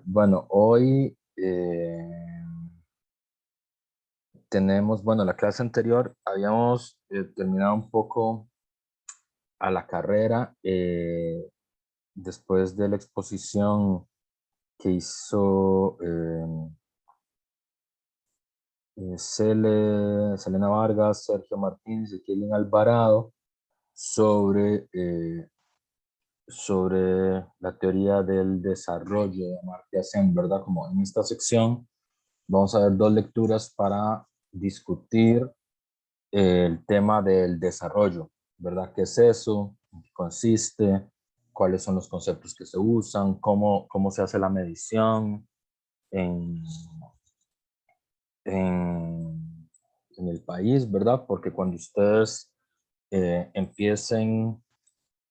Bueno, hoy tenemos, bueno, la clase anterior habíamos terminado un poco a la carrera después de la exposición que hizo Selena Vargas, Sergio Martínez y Kelly Alvarado sobre la teoría del desarrollo de Amartya Sen, ¿verdad? Como en esta sección vamos a ver dos lecturas para discutir el tema del desarrollo, ¿verdad? ¿Qué es eso? ¿En qué consiste? ¿Cuáles son los conceptos que se usan? ¿Cómo se hace la medición en, en el país, ¿verdad? Porque cuando ustedes empiecen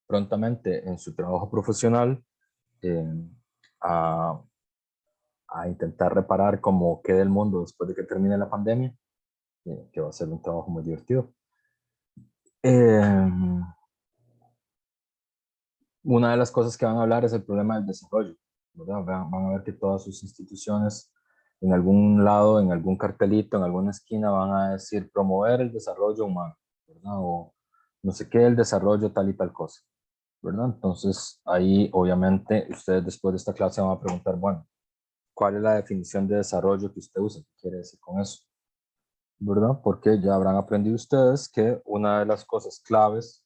prontamente en su trabajo profesional eh, a, a intentar reparar cómo quede el mundo después de que termine la pandemia, que va a ser un trabajo muy divertido. Una de las cosas que van a hablar es el problema del desarrollo, ¿verdad? Van a ver que todas sus instituciones en algún lado, en algún cartelito, en alguna esquina van a decir promover el desarrollo humano, ¿verdad? O no sé qué, el desarrollo tal y tal cosa, ¿verdad? Entonces ahí obviamente ustedes después de esta clase van a preguntar, bueno, ¿cuál es la definición de desarrollo que usted usa? ¿Qué quiere decir con eso? ¿Verdad? Porque ya habrán aprendido ustedes que una de las cosas claves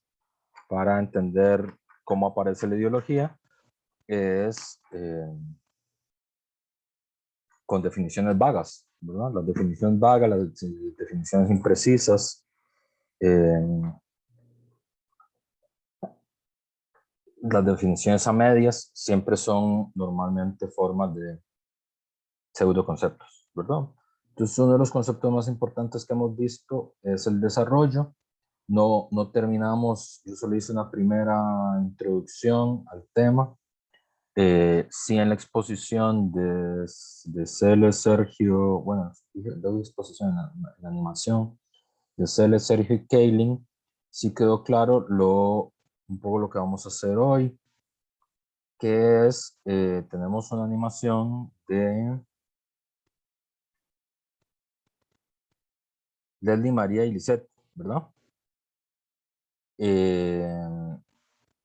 para entender cómo aparece la ideología es con definiciones vagas, ¿verdad? Las definiciones vagas, las definiciones imprecisas, eh, las definiciones a medias siempre son normalmente formas de pseudoconceptos, ¿verdad? Entonces, uno de los conceptos más importantes que hemos visto es el desarrollo. No terminamos, yo solo hice una primera introducción al tema. Sí, en la exposición de Cele, Sergio, bueno, de exposición en la animación de Cele, Sergio y Kaylin, sí quedó claro un poco lo que vamos a hacer hoy, que es, tenemos una animación de Leslie, María y Lisette, ¿verdad? Eh,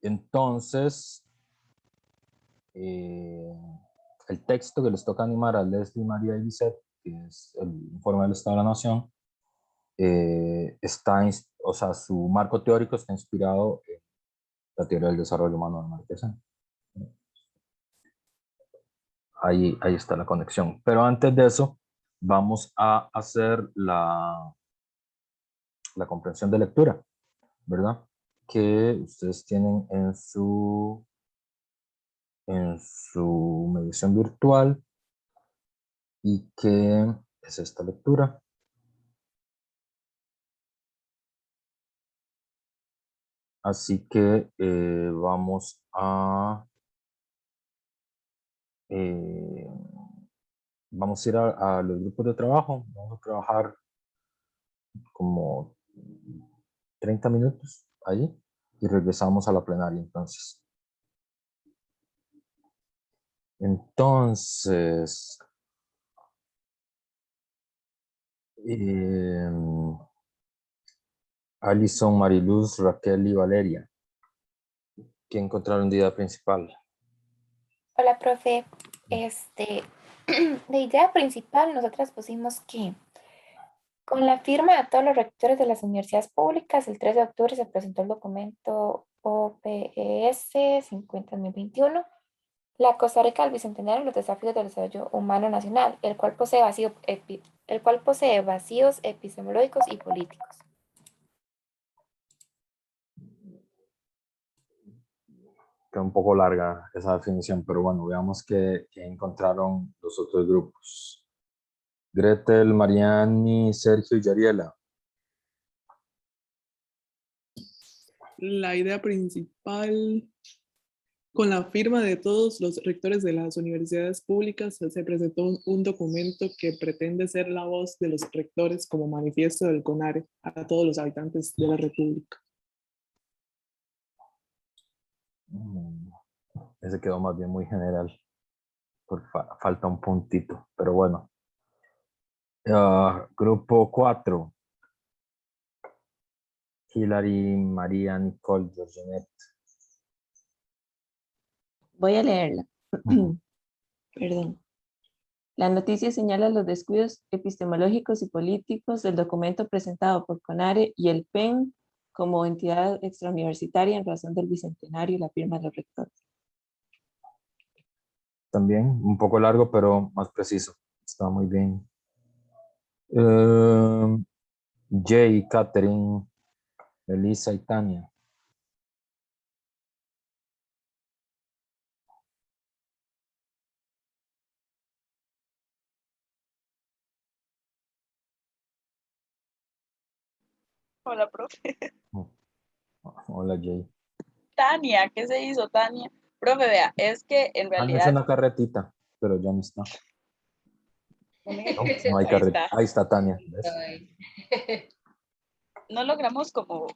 entonces, eh, el texto que les toca animar a Leslie, María y Lisette, que es el informe del Estado de la Nación, o sea, su marco teórico está inspirado en la teoría del desarrollo humano de Amartya Sen. Ahí está la conexión. Pero antes de eso, vamos a hacer la comprensión de lectura, ¿verdad? Que ustedes tienen en su medición virtual y que es esta lectura. Así que eh, vamos a ir a los grupos de trabajo. Vamos a trabajar como 30 minutos allí y regresamos a la plenaria entonces. Entonces, eh, Alison, Mariluz, Raquel y Valeria, que encontraron idea principal. Hola, profe. Este, de idea principal, nosotras pusimos que con la firma de todos los rectores de las universidades públicas, el 3 de octubre se presentó el documento OPES 50-2021, la Costa Rica del Bicentenario y los desafíos del desarrollo humano nacional, el cual posee vacíos epistemológicos y políticos. Queda un poco larga esa definición, pero bueno, veamos qué encontraron los otros grupos. Gretel, Mariani, Sergio y Yariela. La idea principal, con la firma de todos los rectores de las universidades públicas, se presentó un documento que pretende ser la voz de los rectores como manifiesto del CONARE a todos los habitantes de la República. Ese quedó más bien muy general. falta un puntito, pero bueno. Grupo 4. Hilary, María, Nicole, Georgette. Voy a leerla. Ujú. Perdón. La noticia señala los descuidos epistemológicos y políticos del documento presentado por CONARE y el PEN como entidad extrauniversitaria en razón del bicentenario y la firma de los rectores. También un poco largo, pero más preciso. Está muy bien. Jay, Catherine, Elisa y Tania. Hola, profe. Hola, Jay. Tania, ¿qué se hizo, Tania? Profe, vea, es que en Me hizo realidad una carretita, pero ya no está. No hay ahí carretita. está. Ahí está Tania. ¿Ves? No logramos como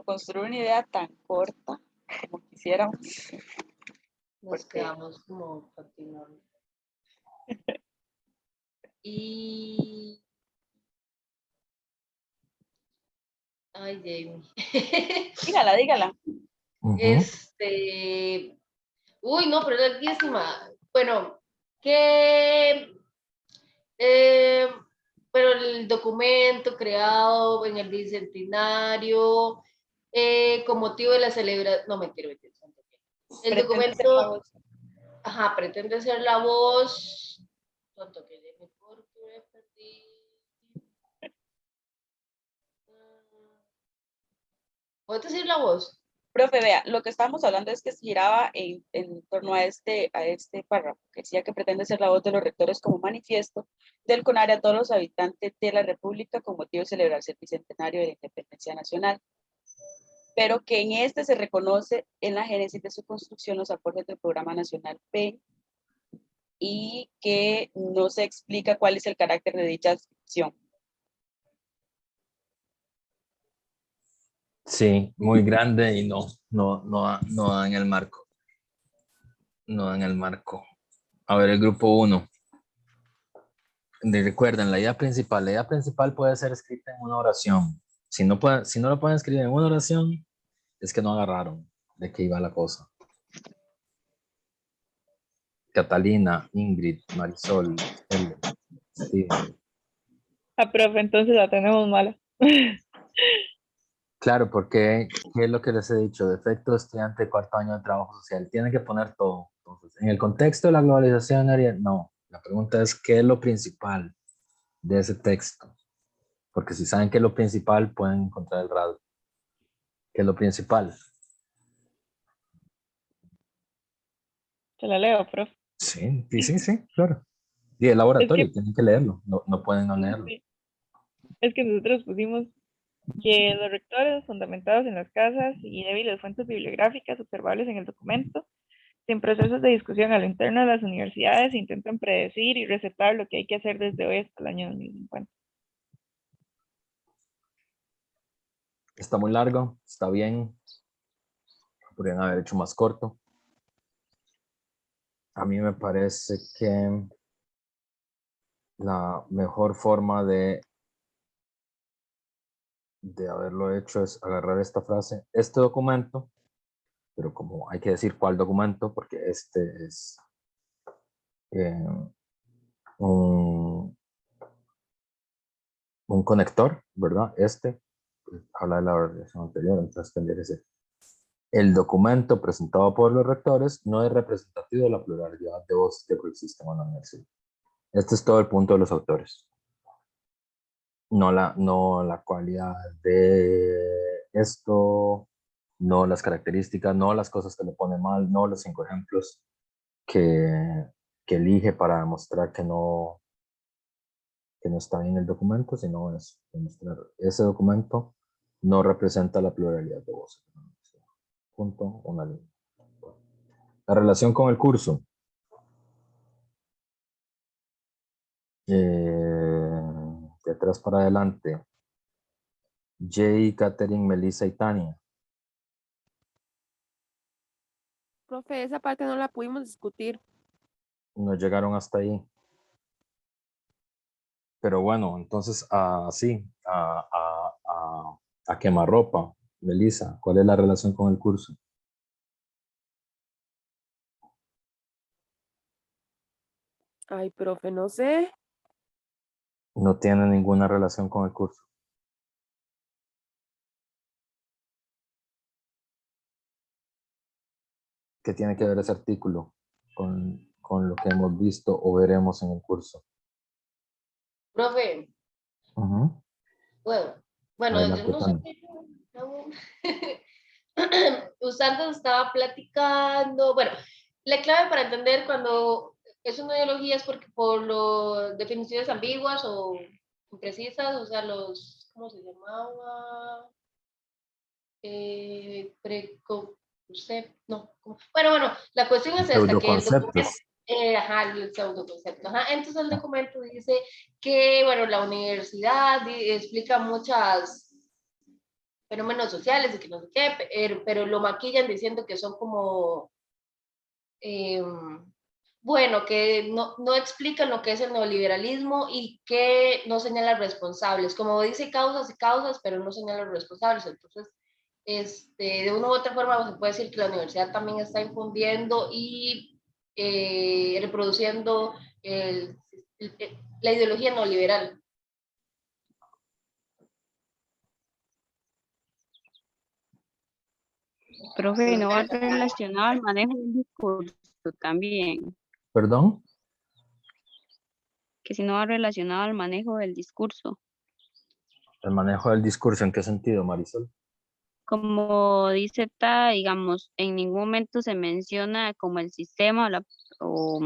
construir una idea tan corta como quisiéramos. Nos Porque- quedamos como continuando. Y... Ay, Jamie. Dígala. Ujú. Uy, no, pero es larguísima. Bueno, que... pero el documento creado en el bicentenario con motivo de la celebración... No, me quiero meter. El Pretende ser la documento... voz. Ajá, pretende ser la voz... Tonto que de mi porque me perdí. ¿Puedes decir la voz? Profe, vea, lo que estábamos hablando es que se giraba en torno a este párrafo, que decía que pretende ser la voz de los rectores como manifiesto del CONARE a todos los habitantes de la República con motivo de celebrarse el bicentenario de la Independencia Nacional, pero que en este se reconoce en la génesis de su construcción los aportes del Programa Nacional P y que no se explica cuál es el carácter de dicha adscripción. Sí, muy grande y no da en el marco. No da en el marco. A ver, el grupo 1. Recuerden, la idea principal puede ser escrita en una oración. Si no lo pueden escribir en una oración, es que no agarraron de qué iba la cosa. Catalina, Ingrid, Marisol, Ellen, Steven. Profe, entonces la tenemos mala. Claro, porque ¿qué es lo que les he dicho? Defecto de estudiante de cuarto año de trabajo social. Tienen que poner todo. Entonces, en el contexto de la globalización, no. La pregunta es, ¿qué es lo principal de ese texto? Porque si saben qué es lo principal, pueden encontrar el rasgo. ¿Qué es lo principal? Se la leo, profe. Sí, claro. Y el Es laboratorio, que, tienen que leerlo. No pueden no leerlo. sí, es que nosotros pusimos que los rectores fundamentados en las casas y débiles fuentes bibliográficas observables en el documento, sin procesos de discusión a lo interno de las universidades, intentan predecir y recetar lo que hay que hacer desde hoy hasta el año 2050. Está muy largo, está bien. Podrían haber hecho más corto. A mí me parece que la mejor forma de haberlo hecho es agarrar esta frase, este documento, pero como hay que decir cuál documento, porque este es un conector, ¿verdad? Habla de la versión anterior, entonces tendría que ser. El documento presentado por los rectores no es representativo de la pluralidad de voces que coexisten en la universidad. Este es todo el punto de los autores. No la cualidad de esto, no las características, no las cosas que le pone mal, no los 5 ejemplos que elige para demostrar que no está bien el documento, sino es demostrar ese documento no representa la pluralidad de voces. Punto, una línea. La relación con el curso. De atrás para adelante. Jay, Catherine, Melissa y Tania. Profe, esa parte no la pudimos discutir. No llegaron hasta ahí. Pero bueno, entonces, sí, a quemarropa, Melissa, ¿cuál es la relación con el curso? Ay, profe, no sé. No tiene ninguna relación con el curso. ¿Qué tiene que ver ese artículo con lo que hemos visto o veremos en el curso? Profe, Ujú. bueno, yo Adelante, no sé Tania. qué. Usando estaba platicando, bueno, la clave para entender cuando es una ideología es porque por definiciones ambiguas o imprecisas, o sea, ¿cómo se llamaba? No, bueno, la cuestión es esta, que el documento, Pseudoconceptos. ajá, el pseudoconcepto, ajá, entonces el documento dice que, bueno, la universidad explica muchas fenómenos sociales y que no sé qué, pero lo maquillan diciendo que son como, bueno, que no explican lo que es el neoliberalismo y que no señalan responsables, como dice causas y causas, pero no señalan responsables, entonces de una u otra forma se puede decir que la universidad también está infundiendo y reproduciendo la ideología neoliberal. Profe, no va relacionado al manejo del discurso también, ¿Perdón? que si no va relacionado al manejo del discurso. ¿El manejo del discurso en qué sentido, Marisol? Como dice Ta, digamos, en ningún momento se menciona como el sistema o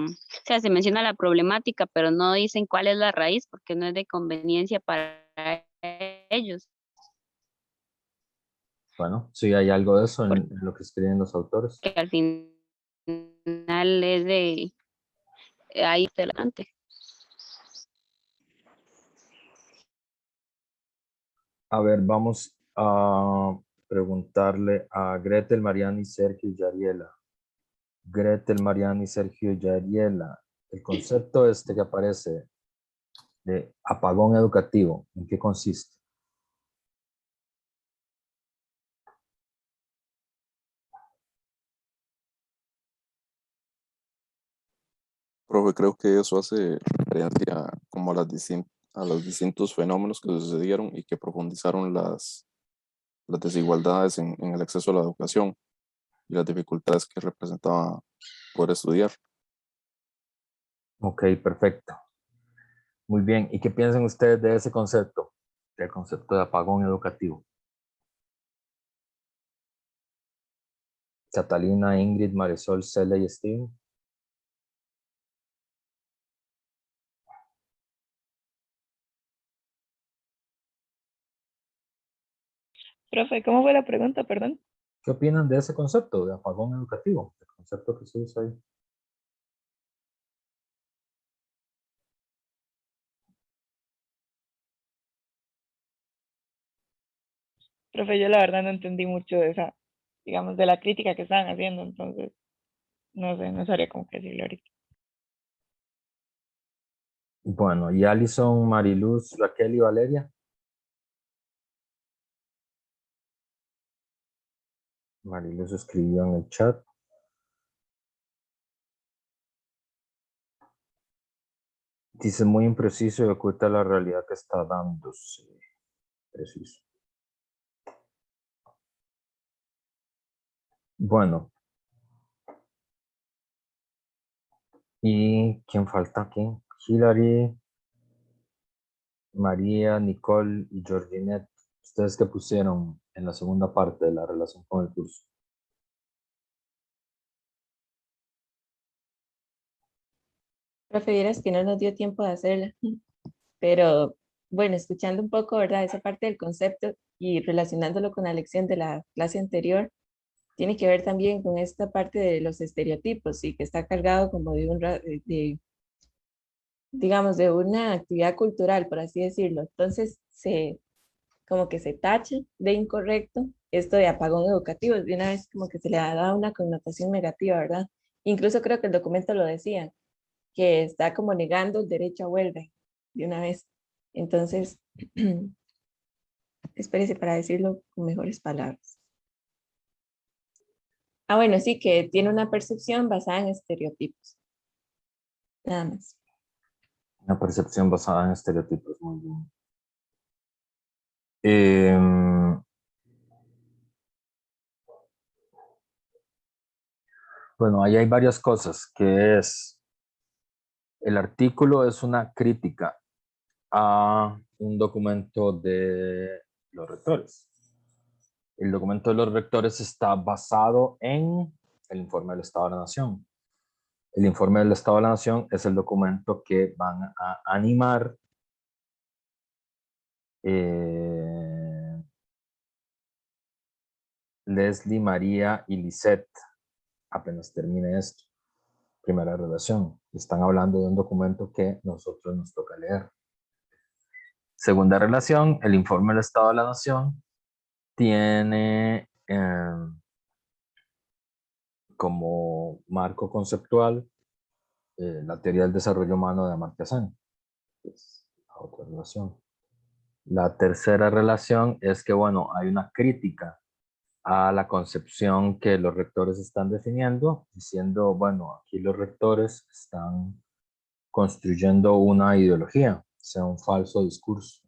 sea, se menciona la problemática, pero no dicen cuál es la raíz porque no es de conveniencia para ellos. Bueno, sí hay algo de eso en lo que escriben los autores. Que al final es de ahí adelante. A ver, vamos a preguntarle a Gretel, Mariana y Sergio y Yariela. Gretel, Mariana y Sergio y Yariela. El concepto este que aparece de apagón educativo, ¿en qué consiste? Profe, creo que eso hace referencia como a a los distintos fenómenos que sucedieron y que profundizaron las desigualdades en el acceso a la educación y las dificultades que representaba poder estudiar. Ok, perfecto. Muy bien. ¿Y qué piensan ustedes de ese concepto? Del concepto de apagón educativo. Catalina, Ingrid, Marisol, Celia y Steven. Profe, ¿cómo fue la pregunta? Perdón. ¿Qué opinan de ese concepto de apagón educativo? El concepto que se usa ahí. Profe, yo la verdad no entendí mucho de esa, digamos, de la crítica que estaban haciendo, entonces, no sé, no sabría cómo que decirlo ahorita. Bueno, y Alison, Mariluz, Raquel y Valeria. Mariluz escribió en el chat. Dice muy impreciso y oculta la realidad que está dándose. Preciso. Bueno. ¿Y quién falta aquí? Hilary, María, Nicole y Georginette. ¿Ustedes qué pusieron en la segunda parte de la relación con el curso? Prefieras que no nos dio tiempo de hacerla, pero bueno, escuchando un poco, ¿verdad? Esa parte del concepto y relacionándolo con la lección de la clase anterior, tiene que ver también con esta parte de los estereotipos y que está cargado como digamos, de una actividad cultural, por así decirlo. Entonces, como que se tacha de incorrecto esto de apagón educativo, de una vez como que se le ha dado una connotación negativa, ¿verdad? Incluso creo que el documento lo decía, que está como negando el derecho a huelga de una vez. Entonces, espérese para decirlo con mejores palabras. Ah, bueno, sí, que tiene una percepción basada en estereotipos. Nada más. Una percepción basada en estereotipos, muy bien. Em, bueno, ahí hay varias cosas, que es, el artículo es una crítica a un documento de los rectores. El documento de los rectores está basado en el informe del Estado de la Nación. El informe del Estado de la Nación es el documento que van a animar Leslie, María y Lisette apenas termine esto. Primera relación. Están hablando de un documento que nosotros nos toca leer. Segunda relación, el informe del Estado de la Nación tiene como marco conceptual la teoría del desarrollo humano de Amartya Sen. Es la otra relación. La tercera relación es que, bueno, hay una crítica a la concepción que los rectores están definiendo, diciendo, bueno, aquí los rectores están construyendo una ideología, o sea, un falso discurso.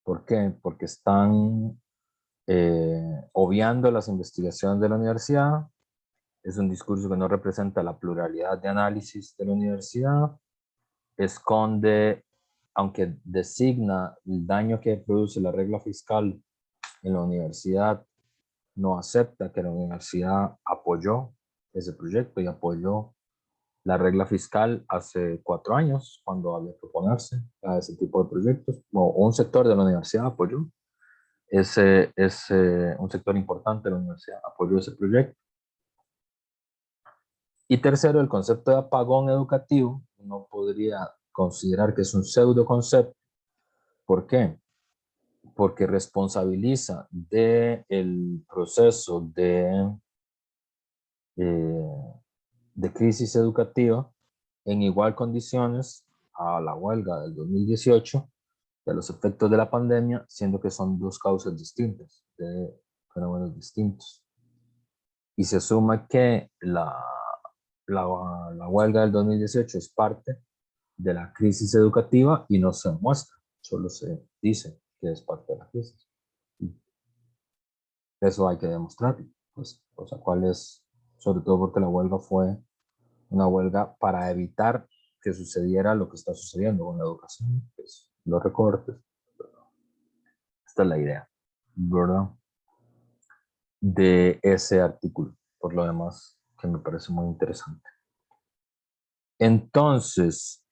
¿Por qué? Porque están obviando las investigaciones de la universidad. Es un discurso que no representa la pluralidad de análisis de la universidad, esconde, aunque designa el daño que produce la regla fiscal en la universidad, no acepta que la universidad apoyó ese proyecto y apoyó la regla fiscal hace 4 años, cuando había que oponerse a ese tipo de proyectos, o un sector de la universidad apoyó, un sector importante de la universidad apoyó ese proyecto. Y tercero, el concepto de apagón educativo, uno podría considerar que es un pseudo concepto. ¿Por qué? Porque responsabiliza del proceso de crisis educativa en igual condiciones a la huelga del 2018 de los efectos de la pandemia, siendo que son dos causas distintas, de fenómenos distintos. Y se suma que la huelga del 2018 es parte de la crisis educativa y no se muestra, solo se dice que es parte de la crisis. Eso hay que demostrarlo, pues, o sea, cuál es, sobre todo porque la huelga fue una huelga para evitar que sucediera lo que está sucediendo con la educación, pues, los recortes. Esta es la idea, ¿verdad? De ese artículo, por lo demás, que me parece muy interesante. Entonces,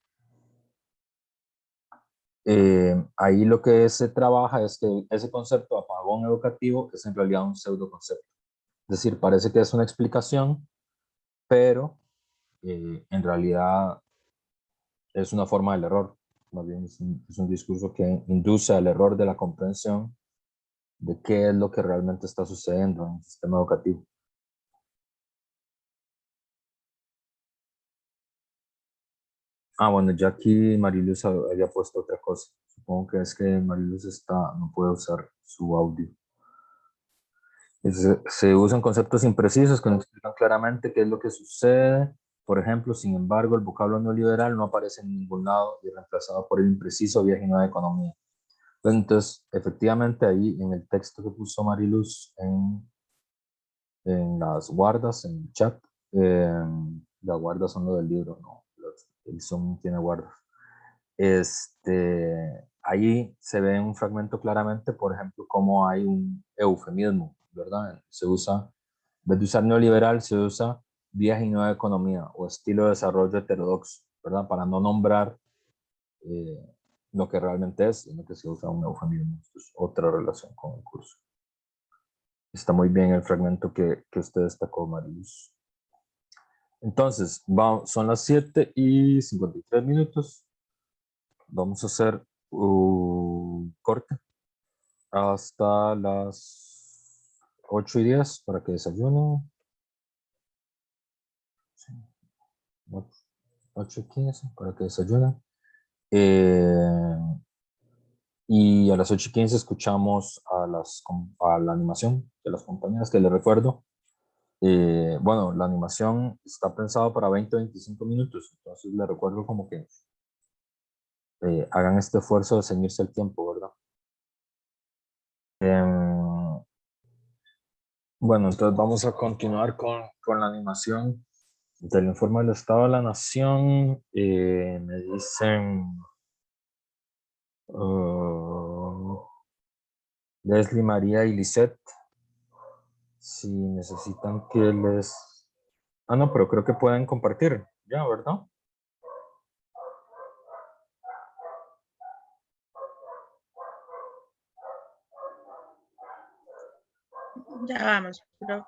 ahí lo que se trabaja es que ese concepto de apagón educativo es en realidad un pseudo concepto. Es decir, parece que es una explicación, pero en realidad es una forma del error. Más bien es un discurso que induce al error de la comprensión de qué es lo que realmente está sucediendo en el sistema educativo. Ah, bueno, ya aquí Mariluz había puesto otra cosa. Supongo que es que Mariluz no puede usar su audio. Se usan conceptos imprecisos que no explican claramente qué es lo que sucede. Por ejemplo, sin embargo, el vocablo neoliberal no aparece en ningún lado y es reemplazado por el impreciso vieja y nueva economía. Entonces, efectivamente, ahí en el texto que puso Mariluz en las guardas, en el chat, las guardas son lo del libro, no, el Zoom tiene guardas. Ahí se ve un fragmento claramente, por ejemplo, cómo hay un eufemismo, ¿verdad? Se usa, en vez de usar neoliberal, se usa vieja y nueva economía o estilo de desarrollo heterodoxo, ¿verdad? Para no nombrar lo que realmente es, sino que se usa un eufemismo. Esto es otra relación con el curso. Está muy bien el fragmento que usted destacó, Mariluz. Entonces, son las 7:53. Vamos a hacer un corte hasta las 8:10 para que desayunen. Sí. 8:15 para que desayunen. Y a las 8:15 escuchamos a la animación de las compañeras, que les recuerdo. Bueno, la animación está pensada para 20-25 minutos, entonces les recuerdo como que hagan este esfuerzo de ceñirse el tiempo, ¿verdad? Bueno, entonces vamos a continuar con la animación del informe del Estado de la Nación. Me dicen Leslie, María y Lisette, si necesitan que les... Ah, no, pero creo que pueden compartir, ya, ¿verdad? Ya vamos, pero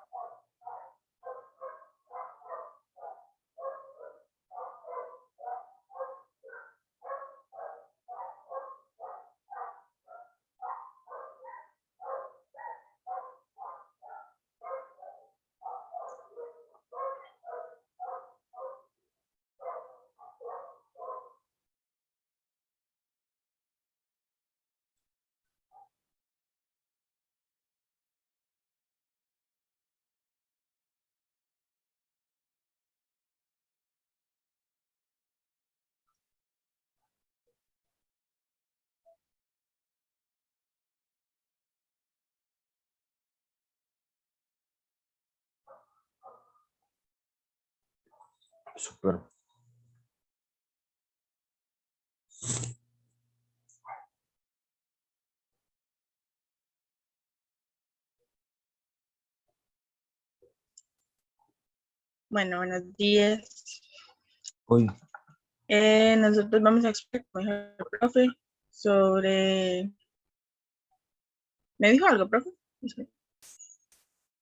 Súper. bueno, buenos días. Uy, Nosotros vamos a explicar, como dijo el profe, sobre... ¿Me dijo algo, profe?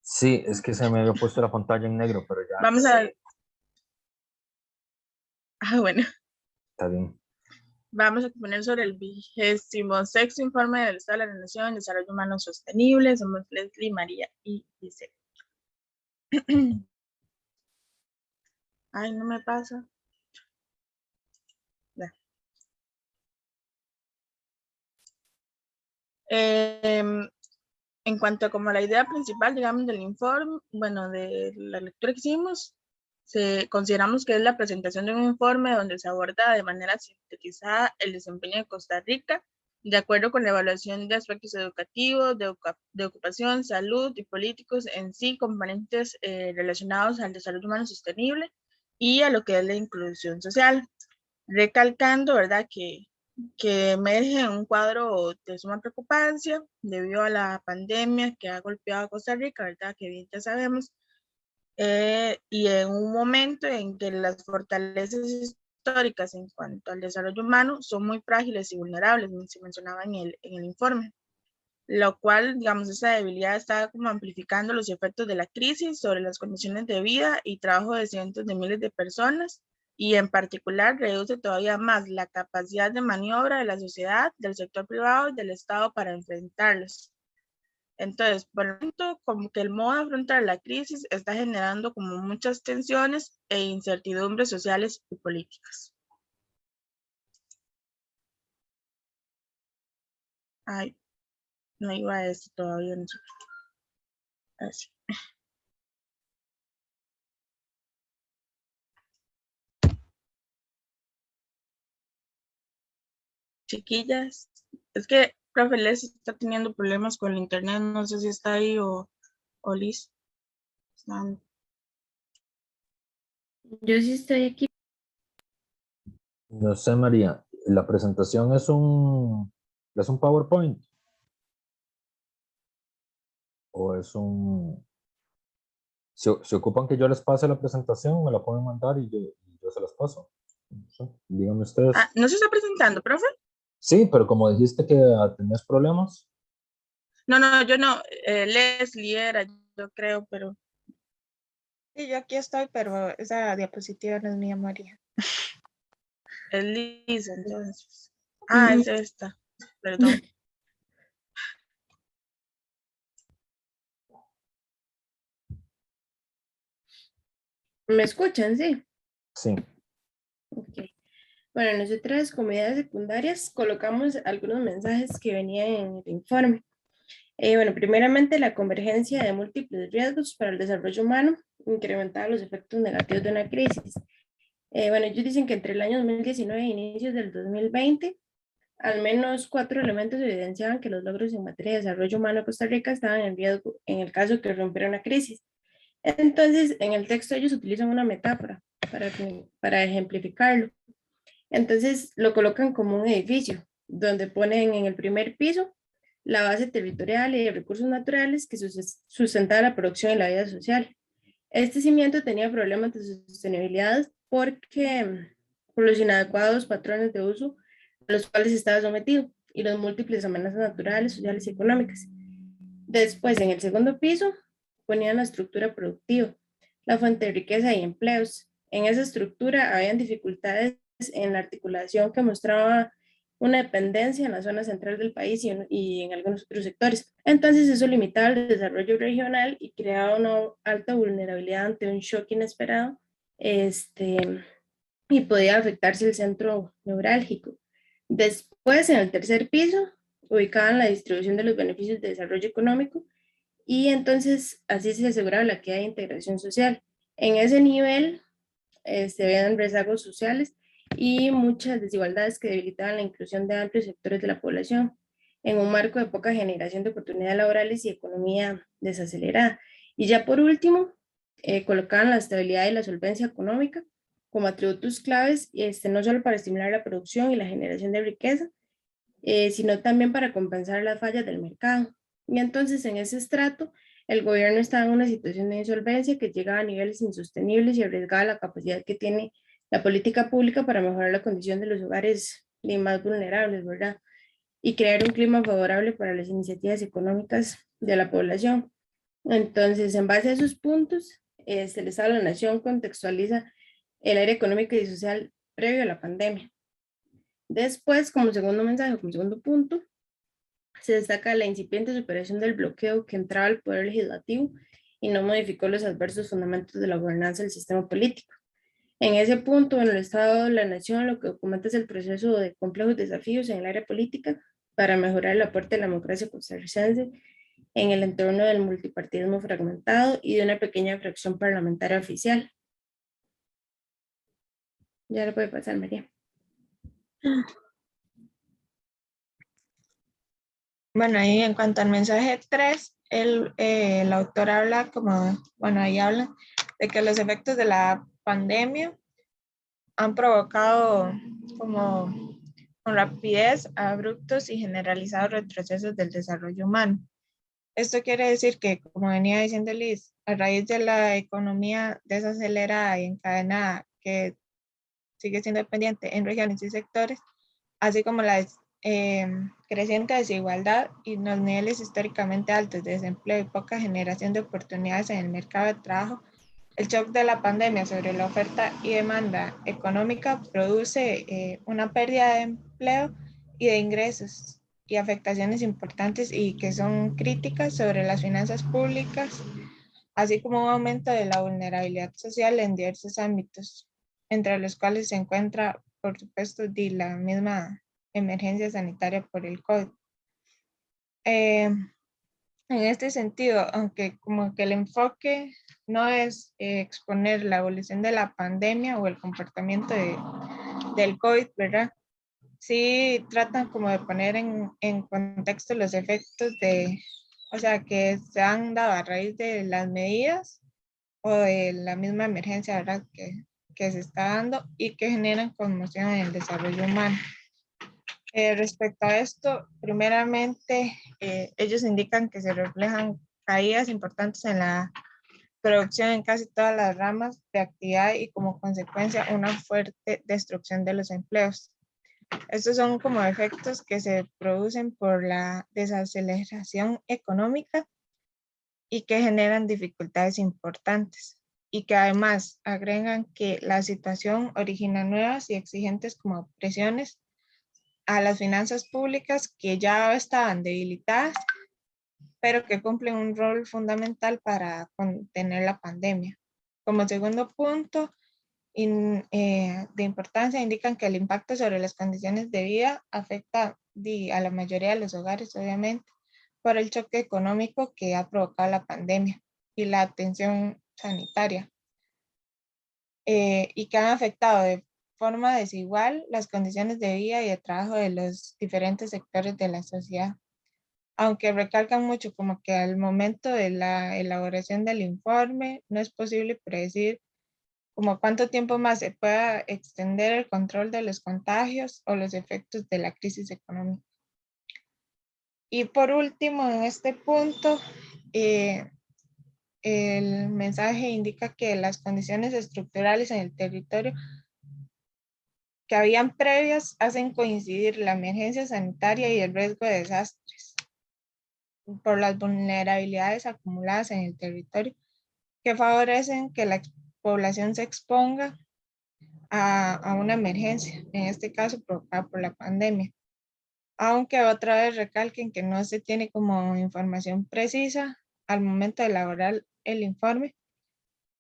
sí, es que se me había puesto la pantalla en negro, pero ya Vamos a... Ah, bueno. está bien. Vamos a exponer sobre el 26º informe del Estado de la Nación, Desarrollo Humano Sostenible. Somos Leslie, María y Giselle. Ay, no me pasa. Ya. En cuanto a como la idea principal, digamos, del informe, bueno, de la lectura que hicimos, consideramos que es la presentación de un informe donde se aborda de manera sintetizada el desempeño de Costa Rica, de acuerdo con la evaluación de aspectos educativos, de ocupación, salud y políticos en sí, componentes relacionados al desarrollo humano sostenible y a lo que es la inclusión social, recalcando, ¿verdad?, que emerge en un cuadro de suma preocupancia debido a la pandemia que ha golpeado a Costa Rica, ¿verdad?, que bien ya sabemos, y en un momento en que las fortalezas históricas en cuanto al desarrollo humano son muy frágiles y vulnerables, se mencionaba en el informe, lo cual, digamos, esa debilidad está como amplificando los efectos de la crisis sobre las condiciones de vida y trabajo de cientos de miles de personas, y en particular reduce todavía más la capacidad de maniobra de la sociedad, del sector privado y del Estado para enfrentarlos. Entonces, por lo tanto, como que el modo de afrontar la crisis está generando como muchas tensiones e incertidumbres sociales y políticas. Ay, no iba a esto todavía. No sé. Así. Chiquillas, es que profe Les está teniendo problemas con el internet, no sé si está ahí o Liz. Yo sí estoy aquí. No sé, María, la presentación es un PowerPoint o es un... Si ocupan que yo les pase la presentación, me la pueden mandar y yo se las paso. No sé, díganme ustedes. Ah, ¿no se está presentando, profe? Sí, pero como dijiste que tenías problemas. No, yo no. Leslie era, yo creo, pero... Sí, yo aquí estoy, pero esa diapositiva no es mía, María. Es Liz, entonces. Ah, es esta. Perdón. ¿Me escuchan? Sí. Sí. Ok. Bueno, nosotras como unidades secundarias colocamos algunos mensajes que venían en el informe. Bueno, primeramente la convergencia de múltiples riesgos para el desarrollo humano incrementaba los efectos negativos de una crisis. Bueno, ellos dicen que entre el año 2019 e inicios del 2020, al menos 4 elementos evidenciaban que los logros en materia de desarrollo humano de Costa Rica estaban en riesgo en el caso que rompiera una crisis. Entonces, en el texto ellos utilizan una metáfora para ejemplificarlo. Entonces, lo colocan como un edificio, donde ponen en el primer piso la base territorial y de recursos naturales que sustentaba la producción y la vida social. Este cimiento tenía problemas de sostenibilidad porque por los inadecuados patrones de uso a los cuales estaba sometido y las múltiples amenazas naturales, sociales y económicas. Después, en el segundo piso, ponían la estructura productiva, la fuente de riqueza y empleos. En esa estructura habían dificultades en la articulación que mostraba una dependencia en la zona central del país y en algunos otros sectores. Entonces eso limitaba el desarrollo regional y creaba una alta vulnerabilidad ante un shock inesperado y podía afectarse el centro neurálgico. Después, en el tercer piso, ubicaban la distribución de los beneficios de desarrollo económico y entonces así se aseguraba la equidad de integración social. En ese nivel se veían rezagos sociales y muchas desigualdades que debilitaban la inclusión de amplios sectores de la población en un marco de poca generación de oportunidades laborales y economía desacelerada. Y ya por último, colocaban la estabilidad y la solvencia económica como atributos claves, no solo para estimular la producción y la generación de riqueza, sino también para compensar las fallas del mercado. Y entonces en ese estrato, el gobierno estaba en una situación de insolvencia que llegaba a niveles insostenibles y arriesgaba la capacidad que tiene la política pública para mejorar la condición de los hogares más vulnerables, ¿verdad? Y crear un clima favorable para las iniciativas económicas de la población. Entonces, en base a esos puntos, el Estado de la Nación contextualiza el área económica y social previo a la pandemia. Después, como segundo mensaje, como segundo punto, se destaca la incipiente superación del bloqueo que entraba al Poder Legislativo y no modificó los adversos fundamentos de la gobernanza del sistema político. En ese punto, en el Estado de la Nación, lo que documenta es el proceso de complejos desafíos en el área política para mejorar el aporte de la democracia costarricense en el entorno del multipartidismo fragmentado y de una pequeña fracción parlamentaria oficial. Ya le puede pasar, María. Bueno, ahí en cuanto al mensaje 3, el autor habla como, bueno, ahí habla de que los efectos de la pandemia han provocado como con rapidez abruptos y generalizados retrocesos del desarrollo humano. Esto quiere decir que, como venía diciendo Liz, a raíz de la economía desacelerada y encadenada que sigue siendo dependiente en regiones y sectores, así como la creciente desigualdad y los niveles históricamente altos de desempleo y poca generación de oportunidades en el mercado de trabajo, el shock de la pandemia sobre la oferta y demanda económica produce una pérdida de empleo y de ingresos y afectaciones importantes y que son críticas sobre las finanzas públicas, así como un aumento de la vulnerabilidad social en diversos ámbitos, entre los cuales se encuentra, por supuesto, la misma emergencia sanitaria por el COVID. En este sentido, aunque como que el enfoque no es exponer la evolución de la pandemia o el comportamiento del COVID, ¿verdad? Sí tratan como de poner en contexto los efectos o sea, que se han dado a raíz de las medidas o de la misma emergencia, ¿verdad? Que se está dando y que generan conmoción en el desarrollo humano. Respecto a esto, primeramente, ellos indican que se reflejan caídas importantes en la producción en casi todas las ramas de actividad y como consecuencia una fuerte destrucción de los empleos. Estos son como efectos que se producen por la desaceleración económica y que generan dificultades importantes y que además agregan que la situación origina nuevas y exigentes como presiones a las finanzas públicas que ya estaban debilitadas, pero que cumplen un rol fundamental para contener la pandemia. Como segundo punto, de importancia indican que el impacto sobre las condiciones de vida afecta a la mayoría de los hogares, obviamente, por el choque económico que ha provocado la pandemia y la atención sanitaria, y que han afectado de forma desigual las condiciones de vida y de trabajo de los diferentes sectores de la sociedad. Aunque recalcan mucho como que al momento de la elaboración del informe no es posible predecir como cuánto tiempo más se pueda extender el control de los contagios o los efectos de la crisis económica. Y por último, en este punto, el mensaje indica que las condiciones estructurales en el territorio que habían previas hacen coincidir la emergencia sanitaria y el riesgo de desastres por las vulnerabilidades acumuladas en el territorio que favorecen que la población se exponga a una emergencia, en este caso provocada por la pandemia. Aunque otra vez recalquen que no se tiene como información precisa al momento de elaborar el informe.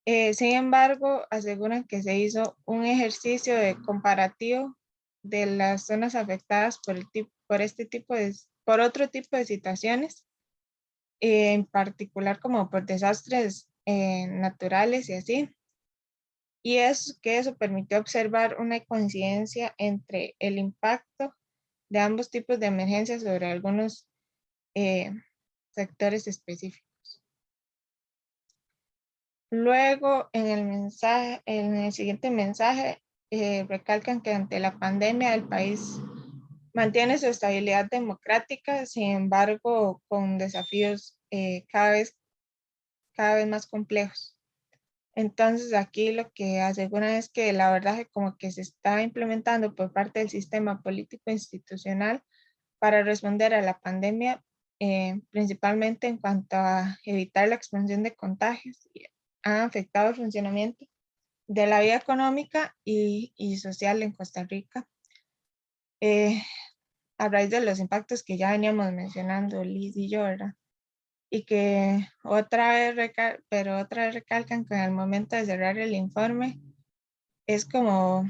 Sin embargo, aseguran que se hizo un ejercicio de comparativo de las zonas afectadas por otro tipo de situaciones, en particular como por desastres naturales y así. Y es que eso permitió observar una coincidencia entre el impacto de ambos tipos de emergencias sobre algunos sectores específicos. Luego, en el siguiente mensaje, recalcan que ante la pandemia el país mantiene su estabilidad democrática, sin embargo, con desafíos cada vez más complejos. Entonces, aquí lo que aseguran es que la verdad es como que se está implementando por parte del sistema político institucional para responder a la pandemia, principalmente en cuanto a evitar la expansión de contagios, han afectado el funcionamiento de la vida económica y social en Costa Rica, a raíz de los impactos que ya veníamos mencionando Liz y yo, ¿verdad? Y que otra vez recalcan que en el momento de cerrar el informe es como, o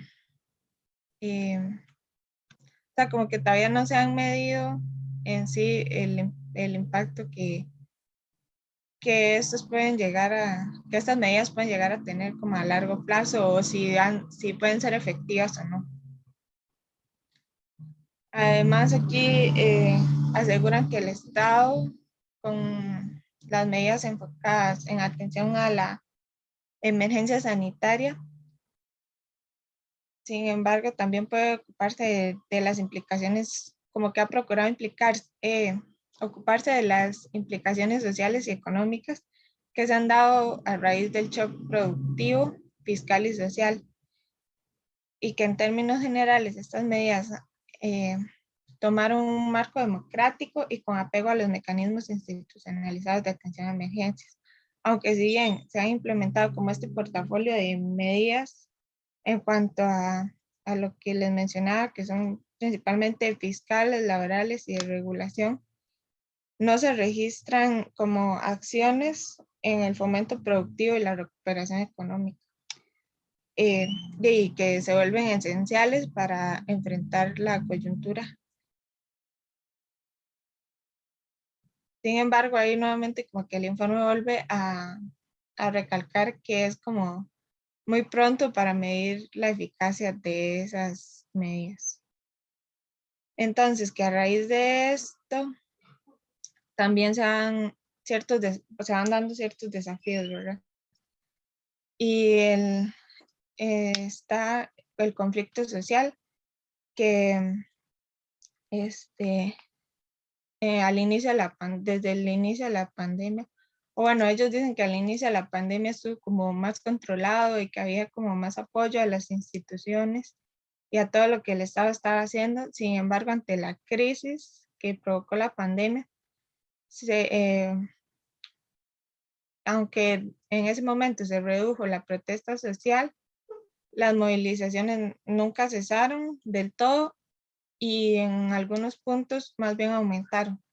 sea, como que todavía no se han medido en sí el impacto que estas medidas pueden llegar a tener como a largo plazo, o si pueden ser efectivas o no. Además, aquí aseguran que el Estado, con las medidas enfocadas en atención a la emergencia sanitaria, sin embargo, también puede ocuparse de las implicaciones, como que ha procurado ocuparse de las implicaciones sociales y económicas que se han dado a raíz del shock productivo, fiscal y social, y que en términos generales estas medidas tomaron un marco democrático y con apego a los mecanismos institucionalizados de atención a emergencias. Aunque si bien se han implementado como este portafolio de medidas en cuanto a lo que les mencionaba, que son principalmente fiscales, laborales y de regulación, no se registran como acciones en el fomento productivo y la recuperación económica, y que se vuelven esenciales para enfrentar la coyuntura. Sin embargo, ahí nuevamente como que el informe vuelve a recalcar que es como muy pronto para medir la eficacia de esas medidas. Entonces, que a raíz de esto también se van dando ciertos desafíos, ¿verdad? Y está el conflicto social que desde el inicio de la pandemia, o bueno, ellos dicen que al inicio de la pandemia estuvo como más controlado y que había como más apoyo a las instituciones y a todo lo que el Estado estaba haciendo. Sin embargo, ante la crisis que provocó la pandemia, aunque en ese momento se redujo la protesta social, las movilizaciones nunca cesaron del todo y en algunos puntos más bien aumentaron,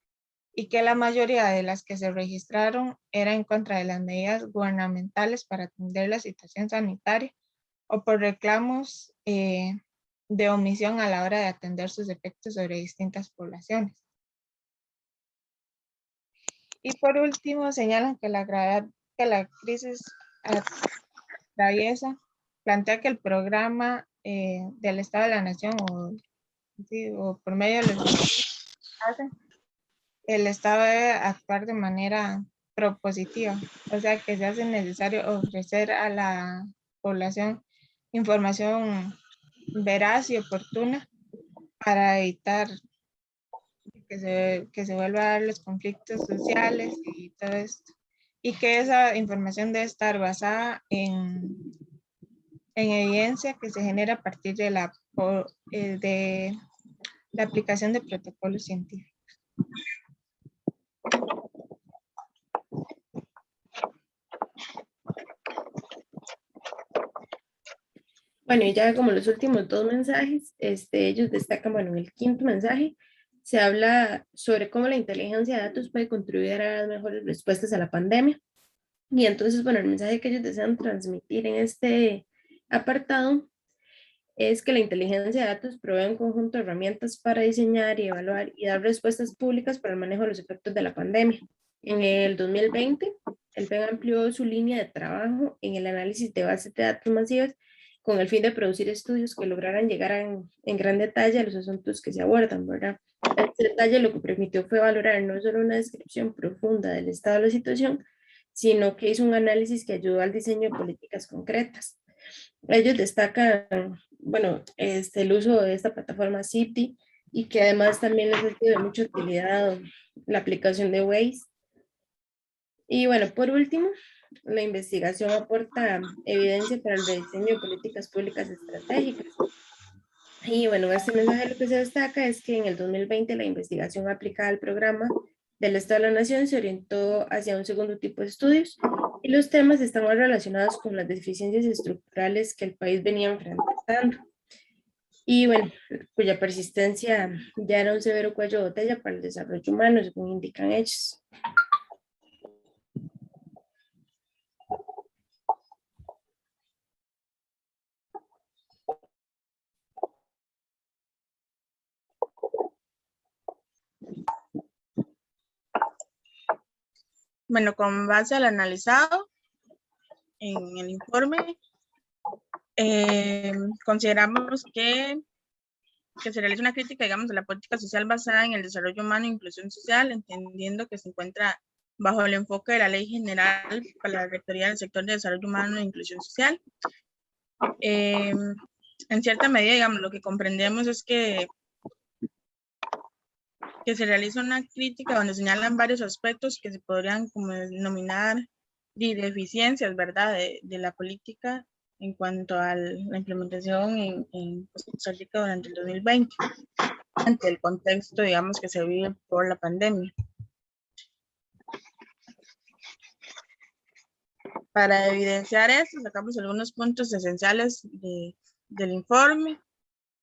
y que la mayoría de las que se registraron era en contra de las medidas gubernamentales para atender la situación sanitaria o por reclamos de omisión a la hora de atender sus efectos sobre distintas poblaciones. Y por último, señalan que la gravedad que la crisis atraviesa plantea que el programa del Estado de la Nación o por medio de los el Estado debe actuar de manera propositiva, o sea que se hace necesario ofrecer a la población información veraz y oportuna para evitar que se vuelva a dar los conflictos sociales y todo esto. Y que esa información debe estar basada en evidencia que se genera a partir de la aplicación de protocolos científicos. Bueno, y ya como los últimos dos mensajes, ellos destacan, bueno, en el quinto mensaje se habla sobre cómo la inteligencia de datos puede contribuir a las mejores respuestas a la pandemia. Y entonces, bueno, el mensaje que ellos desean transmitir en este apartado es que la inteligencia de datos provee un conjunto de herramientas para diseñar y evaluar y dar respuestas públicas para el manejo de los efectos de la pandemia. En el 2020, el PEN amplió su línea de trabajo en el análisis de bases de datos masivas con el fin de producir estudios que lograran llegar en gran detalle a los asuntos que se abordan, ¿verdad? Este detalle lo que permitió fue valorar no solo una descripción profunda del estado de la situación, sino que hizo un análisis que ayudó al diseño de políticas concretas. Ellos destacan, bueno, el uso de esta plataforma City y que además también les ha sido de mucha utilidad la aplicación de Waze. Y bueno, por último, la investigación aporta evidencia para el rediseño de políticas públicas estratégicas. Y bueno, este mensaje lo que se destaca es que en el 2020 la investigación aplicada al programa del Estado de la Nación se orientó hacia un segundo tipo de estudios y los temas están más relacionados con las deficiencias estructurales que el país venía enfrentando. Y bueno, cuya persistencia ya era un severo cuello de botella para el desarrollo humano, según indican ellos. Bueno, con base al analizado en el informe, consideramos que se realiza una crítica, digamos, de la política social basada en el desarrollo humano e inclusión social, entendiendo que se encuentra bajo el enfoque de la Ley General para la Rectoría del Sector de Desarrollo Humano e Inclusión Social. En cierta medida, digamos, lo que comprendemos es que se realiza una crítica donde señalan varios aspectos que se podrían como denominar deficiencias, ¿verdad?, de la política en cuanto a la implementación en Costa Rica durante el 2020, ante el contexto, digamos, que se vive por la pandemia. Para evidenciar esto, sacamos algunos puntos esenciales del informe,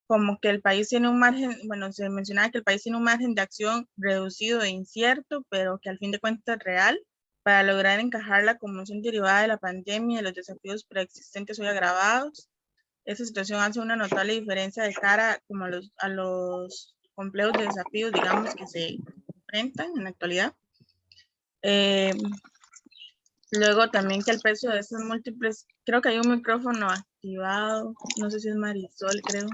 como que el país tiene un margen, bueno, se mencionaba que el país tiene un margen de acción reducido e incierto, pero que al fin de cuentas es real, para lograr encajar la conmoción derivada de la pandemia y los desafíos preexistentes hoy agravados. Esta situación hace una notable diferencia de cara como a los complejos desafíos, digamos, que se enfrentan en la actualidad. Luego también que el peso de estos múltiples, creo que hay un micrófono activado, no sé si es Marisol, creo.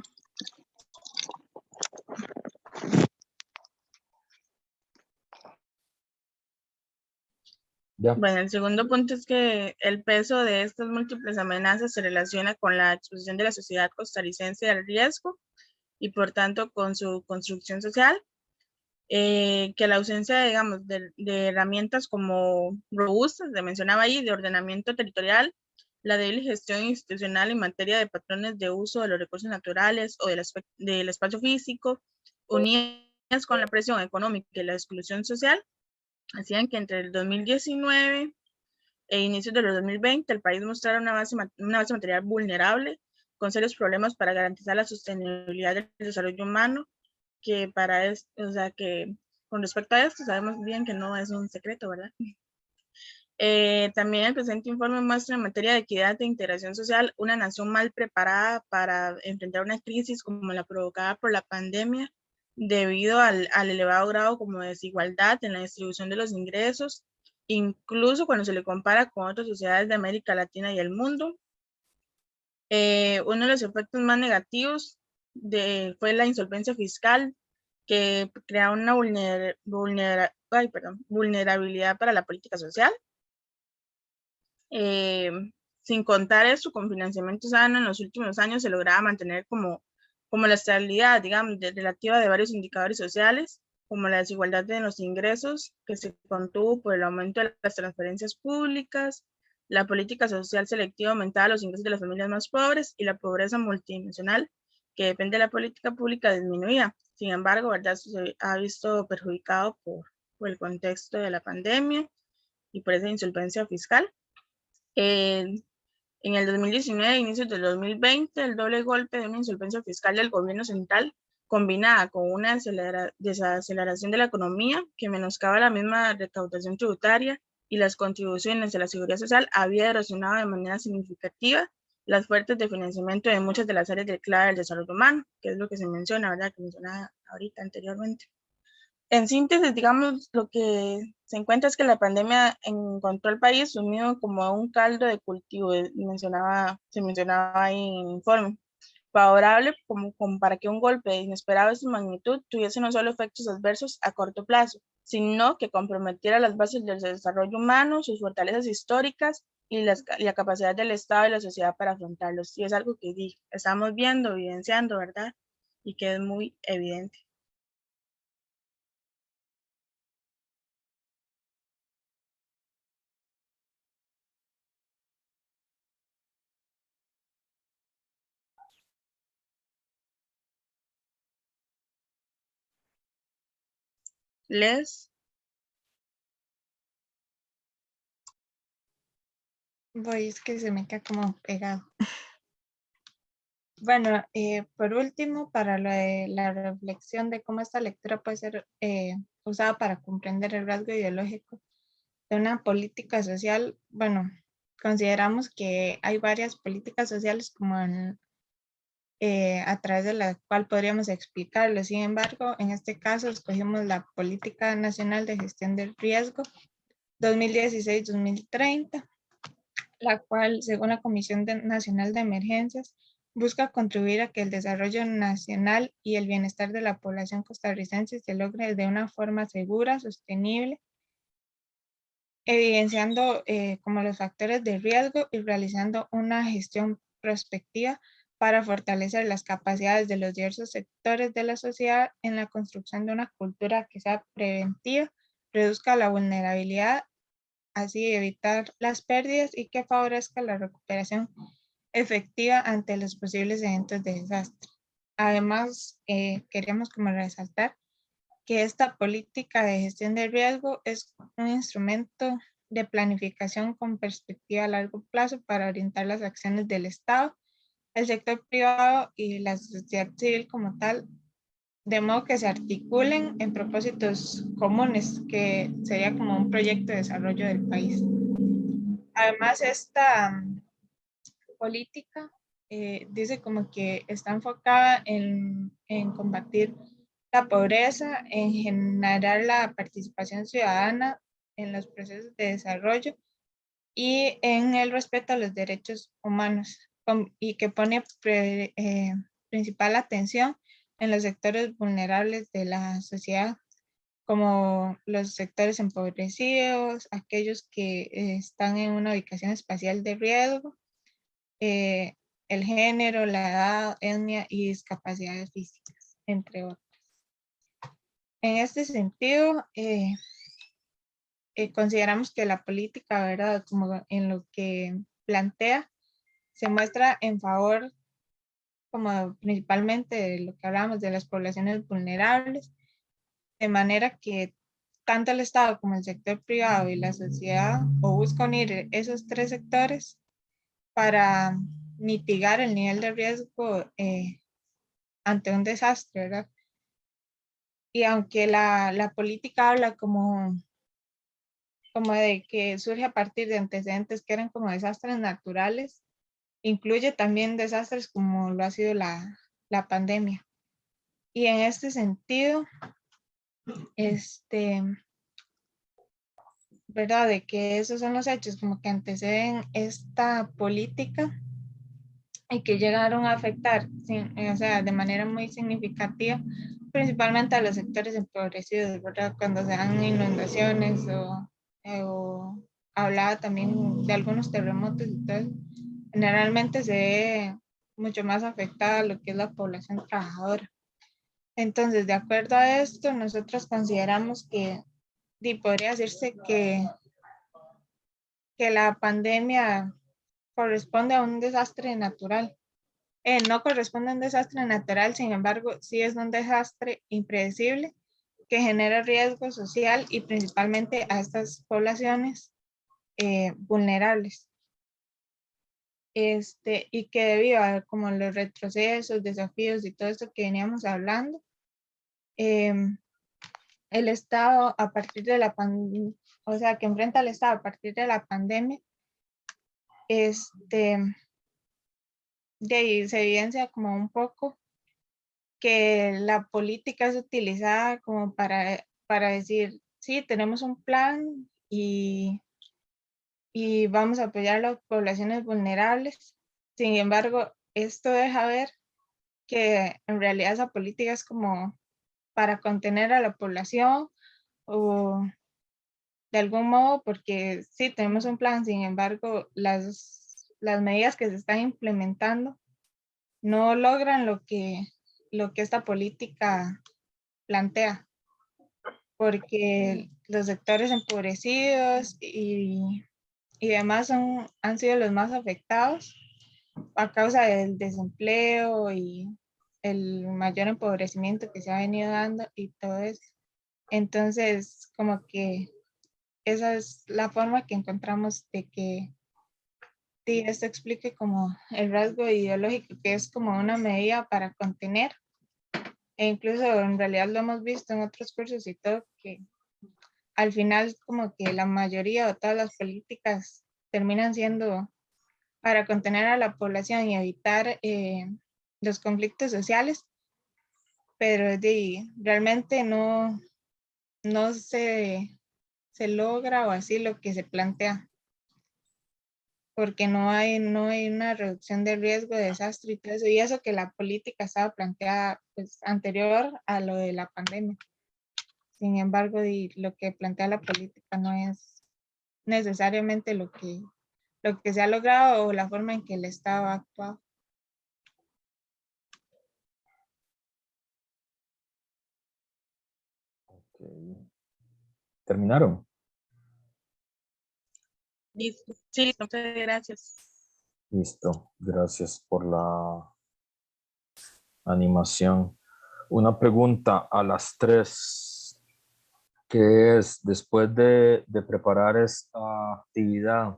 Ya. Bueno, el segundo punto es que el peso de estas múltiples amenazas se relaciona con la exposición de la sociedad costarricense al riesgo y por tanto con su construcción social, que la ausencia, digamos, de herramientas como robustas, se mencionaba ahí, de ordenamiento territorial, la débil gestión institucional en materia de patrones de uso de los recursos naturales o del espacio físico, unidas con la presión económica y la exclusión social, hacían que entre el 2019 e inicios de los 2020 el país mostrara una base material vulnerable, con serios problemas para garantizar la sostenibilidad del desarrollo humano, que para esto, o sea, que con respecto a esto sabemos bien que no es un secreto, ¿verdad? También el presente informe muestra en materia de equidad e integración social una nación mal preparada para enfrentar una crisis como la provocada por la pandemia debido al elevado grado como de desigualdad en la distribución de los ingresos, incluso cuando se le compara con otras sociedades de América Latina y el mundo. Uno de los efectos más negativos fue la insolvencia fiscal, que crea una vulnerabilidad para la política social. Sin contar eso, con financiamiento sano en los últimos años se lograba mantener como la estabilidad, digamos, relativa de varios indicadores sociales, como la desigualdad en los ingresos, que se contuvo por el aumento de las transferencias públicas, la política social selectiva aumentaba los ingresos de las familias más pobres y la pobreza multidimensional, que depende de la política pública, disminuía. Sin embargo, ¿verdad? Eso se ha visto perjudicado por el contexto de la pandemia y por esa insolvencia fiscal. En el 2019 e inicios del 2020, el doble golpe de una insolvencia fiscal del gobierno central, combinada con una desaceleración de la economía que menoscaba la misma recaudación tributaria y las contribuciones de la seguridad social, había erosionado de manera significativa las fuentes de financiamiento de muchas de las áreas de clave del desarrollo humano, que es lo que se menciona, ¿verdad? Que mencionaba ahorita anteriormente. En síntesis, digamos, lo que se encuentra es que la pandemia encontró al país sumido como un caldo de cultivo, se mencionaba ahí en el informe, favorable como para que un golpe inesperado de su magnitud tuviese no solo efectos adversos a corto plazo, sino que comprometiera las bases del desarrollo humano, sus fortalezas históricas y la capacidad del Estado y la sociedad para afrontarlos. Y es algo que estamos viendo, evidenciando, ¿verdad? Y que es muy evidente. Les. Voy, es que se me queda como pegado. Bueno, por último, para lo de la reflexión de cómo esta lectura puede ser usada para comprender el rasgo ideológico de una política social, bueno, consideramos que hay varias políticas sociales como a través de la cual podríamos explicarlo. Sin embargo, en este caso escogimos la Política Nacional de Gestión del Riesgo 2016-2030, la cual, según la Comisión Nacional de Emergencias, busca contribuir a que el desarrollo nacional y el bienestar de la población costarricense se logre de una forma segura, sostenible, evidenciando como los factores de riesgo y realizando una gestión prospectiva para fortalecer las capacidades de los diversos sectores de la sociedad en la construcción de una cultura que sea preventiva, reduzca la vulnerabilidad, así evitar las pérdidas y que favorezca la recuperación efectiva ante los posibles eventos de desastre. Además, queríamos como resaltar que esta política de gestión de riesgo es un instrumento de planificación con perspectiva a largo plazo para orientar las acciones del Estado, el sector privado y la sociedad civil como tal, de modo que se articulen en propósitos comunes, que sería como un proyecto de desarrollo del país. Además, esta política dice como que está enfocada en combatir la pobreza, en generar la participación ciudadana en los procesos de desarrollo y en el respeto a los derechos humanos, y que pone principal atención en los sectores vulnerables de la sociedad, como los sectores empobrecidos, aquellos que están en una ubicación espacial de riesgo, el género, la edad, etnia y discapacidades físicas, entre otros. En este sentido, consideramos que la política, ¿verdad?, como en lo que plantea, se muestra en favor, como principalmente de lo que hablamos de las poblaciones vulnerables, de manera que tanto el Estado como el sector privado y la sociedad, o busca unir esos tres sectores para mitigar el nivel de riesgo ante un desastre, ¿verdad? Y aunque la política habla como como de que surge a partir de antecedentes que eran como desastres naturales, incluye también desastres como lo ha sido la pandemia. Y en este sentido, ¿verdad? De que esos son los hechos como que anteceden esta política y que llegaron a afectar, o sea, de manera muy significativa, principalmente a los sectores empobrecidos, ¿verdad? Cuando se dan inundaciones o hablaba también de algunos terremotos y todo eso, generalmente se ve mucho más afectada lo que es la población trabajadora. Entonces, de acuerdo a esto, nosotros consideramos que podría decirse que la pandemia corresponde a un desastre natural. No corresponde a un desastre natural, sin embargo, sí es un desastre impredecible que genera riesgo social y principalmente a estas poblaciones vulnerables. Y que debido a como los retrocesos, desafíos y todo esto que veníamos hablando, el Estado a partir de la pandemia, o sea, que enfrenta al Estado a partir de la pandemia, de ahí se evidencia como un poco que la política es utilizada como para decir, sí, tenemos un plan y vamos a apoyar a las poblaciones vulnerables. Sin embargo, esto deja ver que en realidad esa política es como para contener a la población o de algún modo, porque sí, tenemos un plan, sin embargo, las medidas que se están implementando no logran lo que esta política plantea, porque los sectores empobrecidos y demás han sido los más afectados a causa del desempleo y el mayor empobrecimiento que se ha venido dando y todo eso. Entonces, como que esa es la forma que encontramos de que esto explique como el rasgo ideológico, que es como una medida para contener, e incluso en realidad lo hemos visto en otros cursos y todo, que al final como que la mayoría o todas las políticas terminan siendo para contener a la población y evitar los conflictos sociales, pero realmente no se logra o así lo que se plantea, porque no hay una reducción de riesgo de desastre y todo eso, y eso que la política estaba planteada pues anterior a lo de la pandemia. Sin embargo, lo que plantea la política no es necesariamente lo que se ha logrado o la forma en que el Estado ha actuado. Okay. ¿Terminaron? Listo. Sí, muchas gracias. Listo, gracias por la animación. Una pregunta a las 3, que es, después de preparar esta actividad,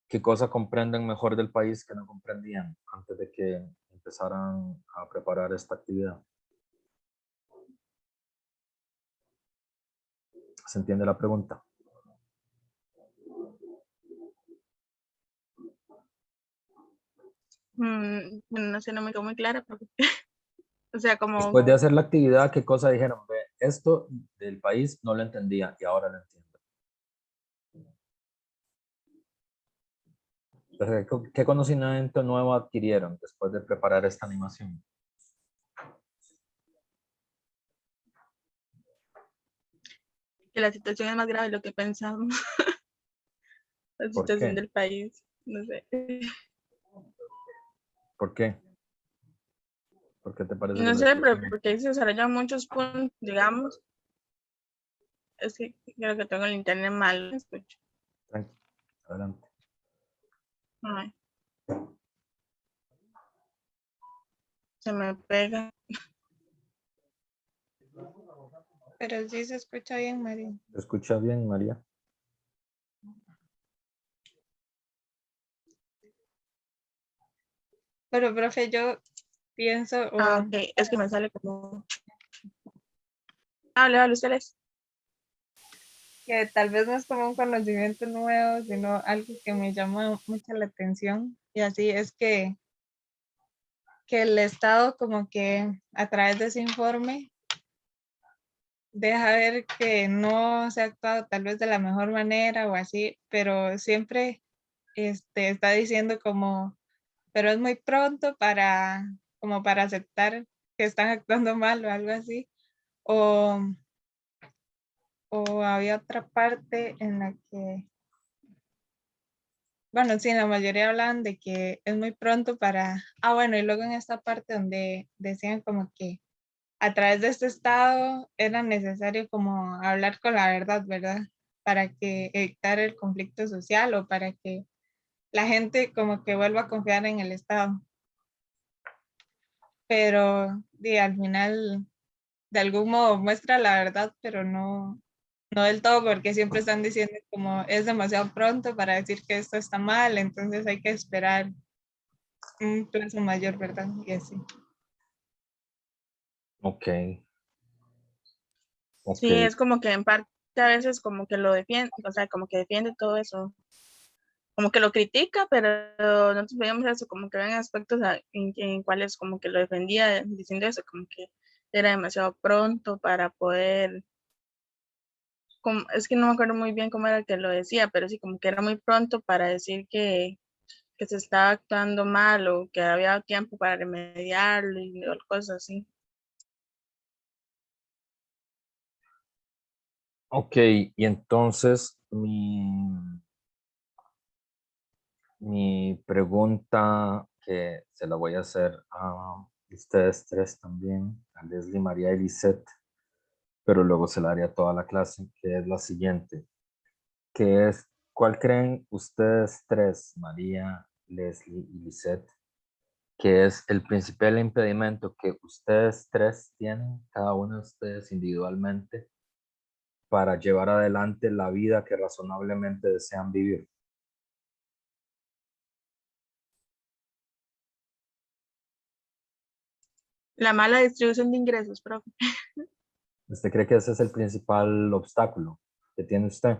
¿qué cosa comprenden mejor del país que no comprendían antes de que empezaran a preparar esta actividad? ¿Se entiende la pregunta? Bueno, no sé, no me quedó muy clara, pero, o sea, como... Después de hacer la actividad, ¿qué cosa dijeron? Ve, esto del país no lo entendía y ahora lo entiendo. ¿Qué conocimiento nuevo adquirieron después de preparar esta animación? Que la situación es más grave de lo que pensamos. La ¿Por situación qué? del país, no sé. ¿Por qué? ¿Por qué te parece que No la sé, pero situación? porque ahí se desarrollan muchos puntos, digamos. Es que creo que tengo el internet mal, ¿me escucho? Tranqui, adelante. Ay, se me pega. Pero sí se escucha bien, María. ¿Se escucha bien, María? Pero, profe, yo pienso... Ok, es que me sale como... Hable, ustedes. que tal vez no es como un conocimiento nuevo, sino algo que me llama mucho la atención. Y así es que el Estado como que a través de ese informe deja ver que no se ha actuado tal vez de la mejor manera o así, pero siempre está diciendo como, pero es muy pronto para, como para aceptar que están actuando mal o algo así. O, o había otra parte en la que, bueno, sí, la mayoría hablan de que es muy pronto para, bueno, y luego en esta parte donde decían como que a través de este estado era necesario como hablar con la verdad, ¿verdad? Para que evitar el conflicto social o para que la gente como que vuelva a confiar en el Estado. Pero al final de algún modo muestra la verdad, pero no del todo, porque siempre están diciendo como es demasiado pronto para decir que esto está mal, entonces hay que esperar un plazo mayor, ¿verdad? Y así. Ok. Ok. Sí, es como que en parte a veces como que lo defiende, o sea, como que defiende todo eso, como que lo critica, pero nosotros veíamos eso, como que ven aspectos en cuales como que lo defendía diciendo eso, como que era demasiado pronto para poder, es que no me acuerdo muy bien cómo era que lo decía, pero sí, como que era muy pronto para decir que se estaba actuando mal o que había tiempo para remediarlo y cosas así. Ok, y entonces mi pregunta, que se la voy a hacer a ustedes tres también, a Leslie, María y Lisette, pero luego se la haría a toda la clase, que es la siguiente, que es, ¿cuál creen ustedes tres, María, Leslie y Lisette, que es el principal impedimento que ustedes tres tienen, cada uno de ustedes individualmente, para llevar adelante la vida que razonablemente desean vivir? La mala distribución de ingresos, profe. ¿Usted cree que ese es el principal obstáculo que tiene usted?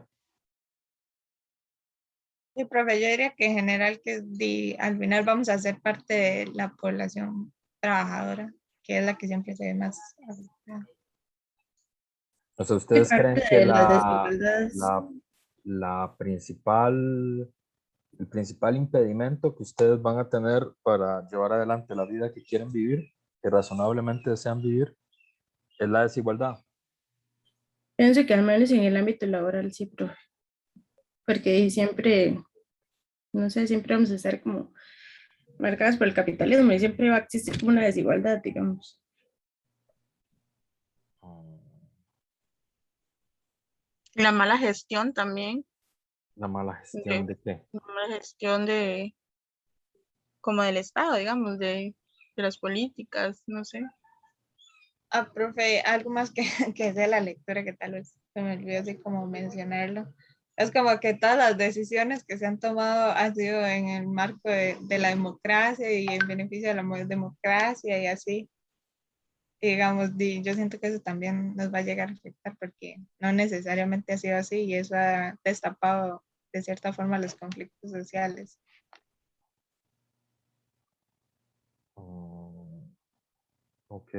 Sí, profe, yo diría que en general que al final vamos a ser parte de la población trabajadora, que es la que siempre se ve más afectada. O sea, Y ¿ustedes parte creen que de las desigualdades. la principal, el principal impedimento que ustedes van a tener para llevar adelante la vida que quieren vivir, que razonablemente desean vivir, es la desigualdad? Pienso que al menos en el ámbito laboral sí, profe, porque ahí siempre, no sé, siempre vamos a estar como marcadas por el capitalismo y siempre va a existir como una desigualdad, digamos. La mala gestión también, ¿La mala gestión de, de qué? la mala gestión de, como del Estado, digamos, de las políticas, no sé. Profe, algo más que, que de la lectura que tal vez se me olvidó así como mencionarlo. Es como que todas las decisiones que se han tomado han sido en el marco de la democracia y en beneficio de la democracia y así. Y digamos, yo siento que eso también nos va a llegar a afectar porque no necesariamente ha sido así y eso ha destapado de cierta forma los conflictos sociales. Ok,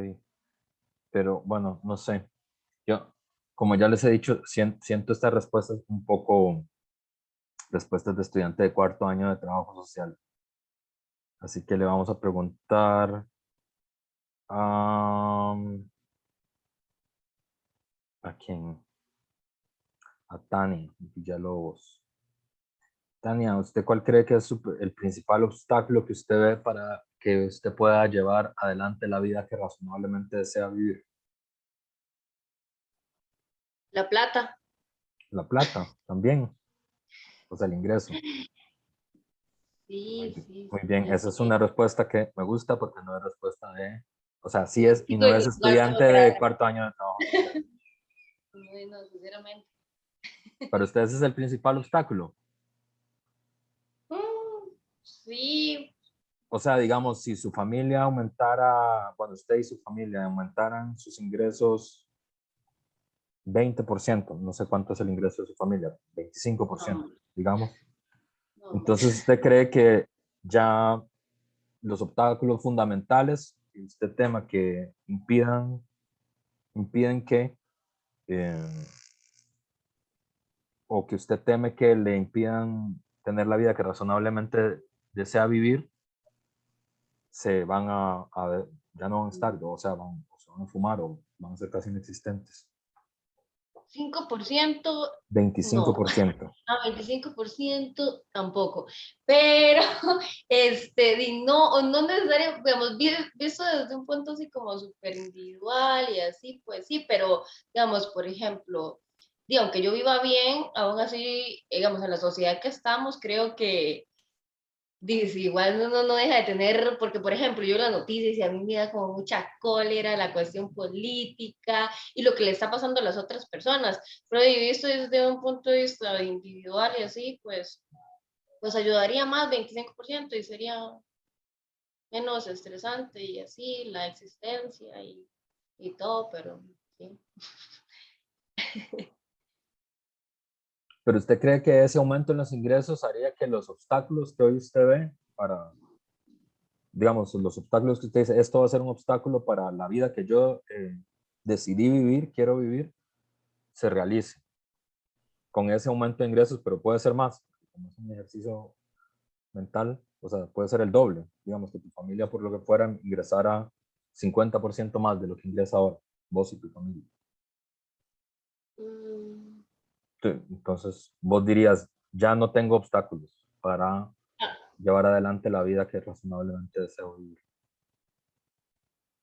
pero bueno, no sé. Yo, como ya les he dicho, siento estas respuestas un poco respuestas de estudiante de cuarto año de trabajo social. Así que le vamos a preguntar a quién, a Tania Villalobos. Tania, ¿usted cuál cree que es el principal obstáculo que usted ve para que usted pueda llevar adelante la vida que razonablemente desea vivir? La plata. La plata, también, o sea, el ingreso. Sí, sí, Muy sí, bien, esa es es que una respuesta que me gusta porque no es respuesta de, o sea, sí es, y chico no es igual estudiante tengo de trabajo. cuarto año de trabajo social. No, sinceramente. Para usted ese es el principal obstáculo. Sí, O sea, digamos, si su familia aumentara, bueno, usted y su familia aumentaran sus ingresos 20%, no sé cuánto es el ingreso de su familia, 25%, No, digamos. no. Entonces, ¿usted cree que ya los obstáculos fundamentales que usted tema que impiden que, o que usted teme que le impidan tener la vida que razonablemente desea vivir, se van ya no van a estar, o sea, se van a fumar o van a ser casi inexistentes? 5%, no. 25%. 25% tampoco. Pero, no necesariamente, digamos, visto desde un punto así como súper individual y así, pues sí, pero, digamos, por ejemplo, aunque yo viva bien, aún así, digamos, en la sociedad que estamos, creo que dice, igual uno no deja de tener, porque por ejemplo, yo las noticias y a mí me da como mucha cólera la cuestión política y lo que le está pasando a las otras personas, pero visto desde un punto de vista individual y así, pues ayudaría más 25% y sería menos estresante y así la existencia y todo, pero sí. ¿Pero usted cree que ese aumento en los ingresos haría que los obstáculos que hoy usted ve para, digamos, los obstáculos que usted dice, esto va a ser un obstáculo para la vida que yo decidí vivir, quiero vivir, se realice con ese aumento de ingresos, pero puede ser más, como es un ejercicio mental, o sea, puede ser el doble, digamos, que tu familia por lo que fuera ingresara 50% más de lo que ingresa ahora, vos y tu familia? Entonces, vos dirías, ya no tengo obstáculos para llevar adelante la vida que razonablemente deseo vivir.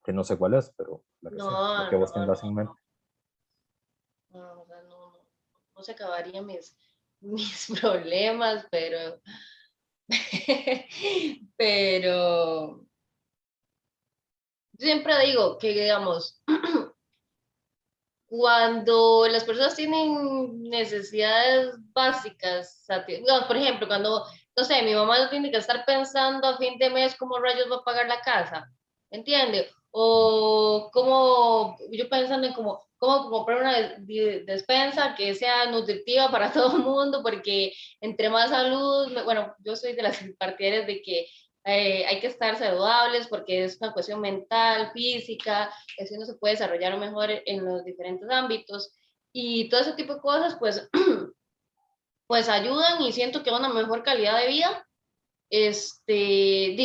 Que no sé cuál es, pero la que sea, la que vos tengas en mente. O sea, no se acabarían mis problemas, pero siempre digo que, digamos, cuando las personas tienen necesidades básicas, digamos, por ejemplo, cuando, no sé, mi mamá no tiene que estar pensando a fin de mes cómo rayos va a pagar la casa, ¿entiende? O cómo, yo pensando en cómo comprar una despensa que sea nutritiva para todo el mundo, porque entre más salud, bueno, yo soy de las partidarias de que hay que estar saludables porque es una cuestión mental, física, así uno se puede desarrollar mejor en los diferentes ámbitos y todo ese tipo de cosas, pues, pues ayudan y siento que da una mejor calidad de vida.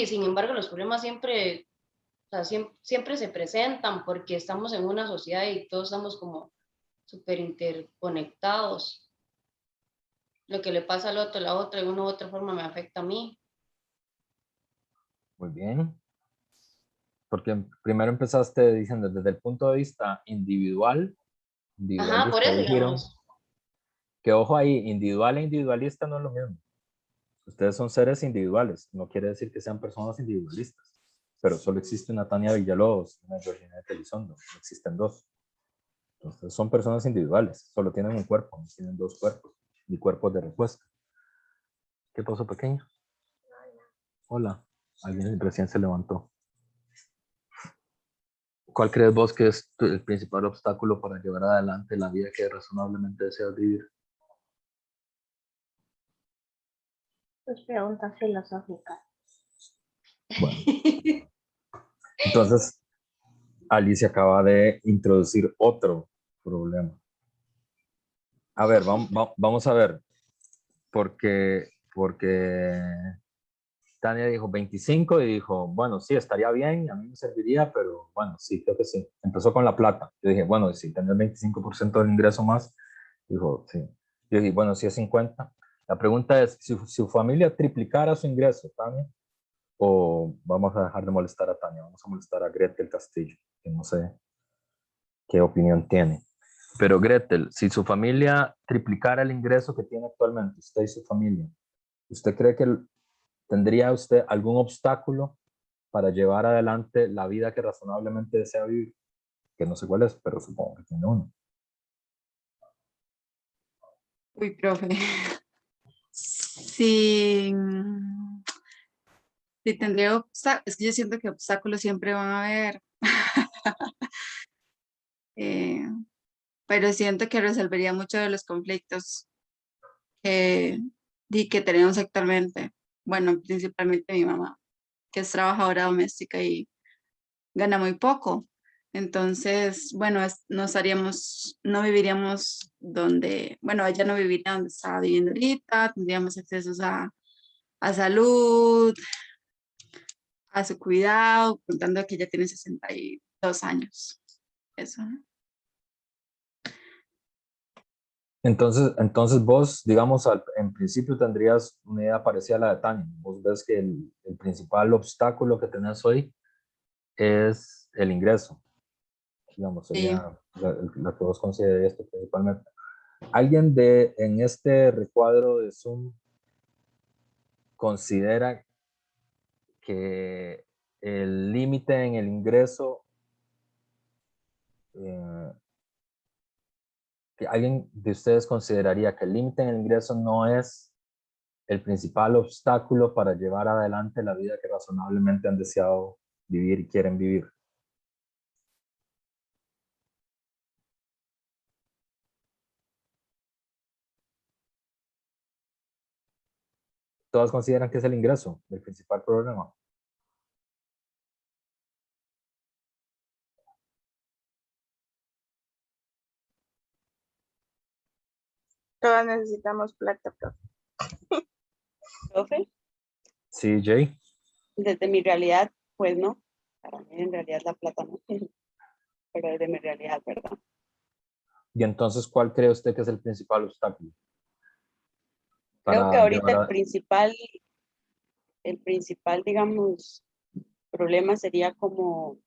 Sin embargo, los problemas siempre, o sea, siempre se presentan porque estamos en una sociedad y todos estamos como súper interconectados. Lo que le pasa al otro, a la otra, de una u otra forma me afecta a mí. Muy bien. Porque primero empezaste diciendo desde el punto de vista Ajá, por individualista, eso, dijeron, digamos. que ojo ahí, individual e individualista no es lo mismo. Ustedes son seres individuales, no quiere decir que sean personas individualistas, pero solo existe una Tania Villalobos y una Georgina Elizondo, no existen dos. Entonces son personas individuales, solo tienen un cuerpo, no tienen dos cuerpos, ni cuerpos de respuesta. ¿Qué pasó, pequeño? Hola, alguien recién se levantó. ¿Cuál crees vos que es el principal obstáculo para llevar adelante la vida que razonablemente deseas vivir? Pues preguntas filosóficas. Bueno, entonces Alicia acaba de introducir otro problema. A ver, vamos a ver, porque Tania dijo 25 y dijo, bueno, sí, estaría bien, a mí me serviría, pero bueno, sí, creo que sí. Empezó con la plata. Yo dije, bueno, si tener 25% del ingreso más, dijo, sí. Yo dije, bueno, si es 50. La pregunta es, si su familia triplicara su ingreso, Tania, o vamos a dejar de molestar a Tania, vamos a molestar a Gretel Castillo, que no sé qué opinión tiene. Pero Gretel, si su familia triplicara el ingreso que tiene actualmente, usted y su familia, ¿usted cree que tendría usted algún obstáculo para llevar adelante la vida que razonablemente desea vivir? Que no sé cuál es, pero supongo que tiene uno. Uy, profe. Sí, sí tendría obstáculos. Es que yo siento que obstáculos siempre van a haber. pero siento que resolvería muchos de los conflictos que tenemos actualmente. Bueno, principalmente mi mamá, que es trabajadora doméstica y gana muy poco. Entonces, bueno, no viviríamos donde, bueno, ella no viviría donde estaba viviendo ahorita, tendríamos accesos a salud, a su cuidado, contando que ella tiene 62 años. Eso, ¿no? Entonces vos, digamos, en principio tendrías una idea parecida a la de Tania. Vos ves que el principal obstáculo que tenés hoy es el ingreso. Digamos, sería la que vos considerarías principalmente. ¿Alguien en este recuadro de Zoom considera que el límite en el ingreso, que alguien de ustedes consideraría que el límite en el ingreso no es el principal obstáculo para llevar adelante la vida que razonablemente han deseado vivir y quieren vivir? ¿Todas consideran que es el ingreso el principal problema? Todas necesitamos plata, profe. Profe, Sí, Jay. desde mi realidad, pues no. Para mí en realidad la plata no. Pero desde mi realidad, ¿verdad? Y entonces, ¿cuál cree usted que es el principal obstáculo? Creo que ahorita el principal, digamos, problema sería como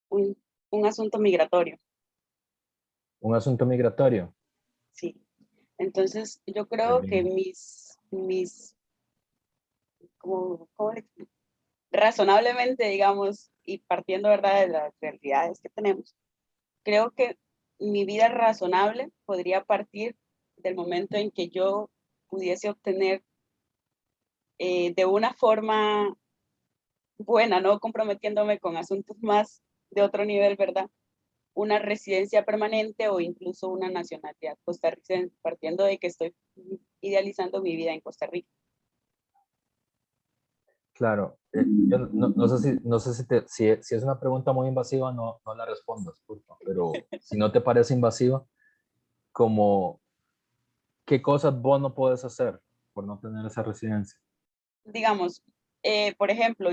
un asunto migratorio. ¿Un asunto migratorio? Sí. Entonces, yo creo que ¿cómo le explico? Razonablemente, digamos, y partiendo, ¿verdad?, de las realidades que tenemos, creo que mi vida razonable podría partir del momento en que yo pudiese obtener de una forma buena, no comprometiéndome con asuntos más de otro nivel, ¿verdad?, una residencia permanente o incluso una nacionalidad costarricense, partiendo de que estoy idealizando mi vida en Costa Rica. Claro, yo no sé si es una pregunta muy invasiva, no la respondas, pero si no te parece invasiva, como, ¿qué cosas vos no puedes hacer por no tener esa residencia? Digamos, por ejemplo,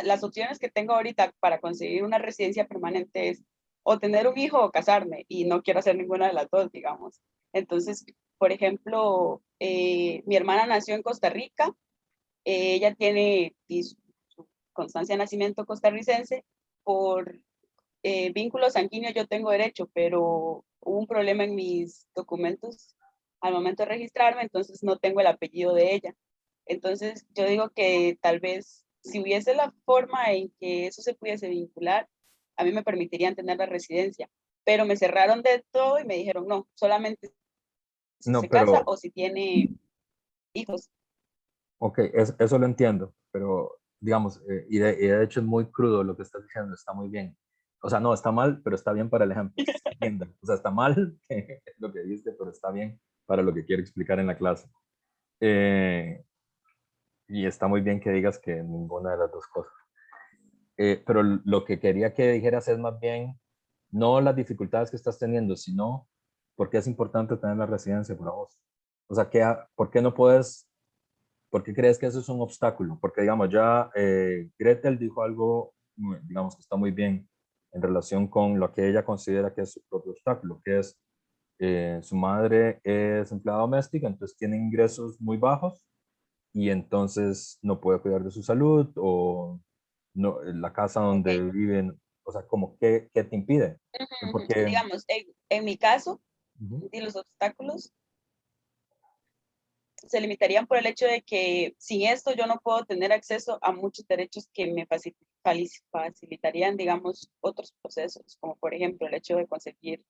las opciones que tengo ahorita para conseguir una residencia permanente es o tener un hijo o casarme, y no quiero hacer ninguna de las dos, digamos. Entonces, por ejemplo, mi hermana nació en Costa Rica, ella tiene su constancia de nacimiento costarricense, por vínculo sanguíneo yo tengo derecho, pero hubo un problema en mis documentos al momento de registrarme, entonces no tengo el apellido de ella. Entonces yo digo que tal vez si hubiese la forma en que eso se pudiese vincular, a mí me permitirían tener la residencia, pero me cerraron de todo y me dijeron no, solamente si se casa o si tiene hijos. Ok, eso lo entiendo, pero digamos, y de hecho es muy crudo lo que estás diciendo, está muy bien. O sea, no, está mal, pero está bien para el ejemplo. O sea, está mal lo que dijiste, pero está bien para lo que quiero explicar en la clase. Y está muy bien que digas que ninguna de las dos cosas. Pero lo que quería que dijeras es más bien, no las dificultades que estás teniendo, sino por qué es importante tener la residencia para vos. O sea, ¿por qué no puedes, por qué crees que eso es un obstáculo? Porque, digamos, ya Gretel dijo algo, digamos, que está muy bien en relación con lo que ella considera que es su propio obstáculo, que es su madre es empleada doméstica, entonces tiene ingresos muy bajos y entonces no puede cuidar de su salud o no, la casa donde viven, o sea, como ¿qué te impide? Porque, digamos, en mi caso, y los obstáculos se limitarían por el hecho de que sin esto yo no puedo tener acceso a muchos derechos que me facilitarían, digamos, otros procesos, como por ejemplo el hecho de conseguir.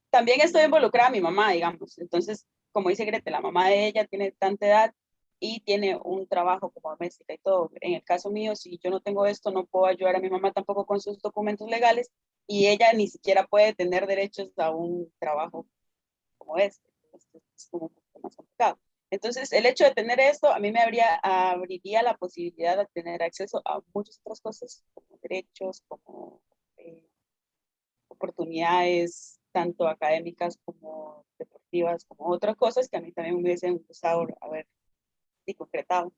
También estoy involucrada a mi mamá, digamos, entonces, como dice Grete, la mamá de ella tiene tanta edad y tiene un trabajo como doméstica y todo. En el caso mío, si yo no tengo esto, no puedo ayudar a mi mamá tampoco con sus documentos legales y ella ni siquiera puede tener derechos a un trabajo como este. Es como un poco más complicado. Entonces, el hecho de tener esto a mí me abriría la posibilidad de tener acceso a muchas otras cosas, como derechos, como oportunidades, tanto académicas como deportivas, como otras cosas que a mí también me hubiesen gustado haber concretado.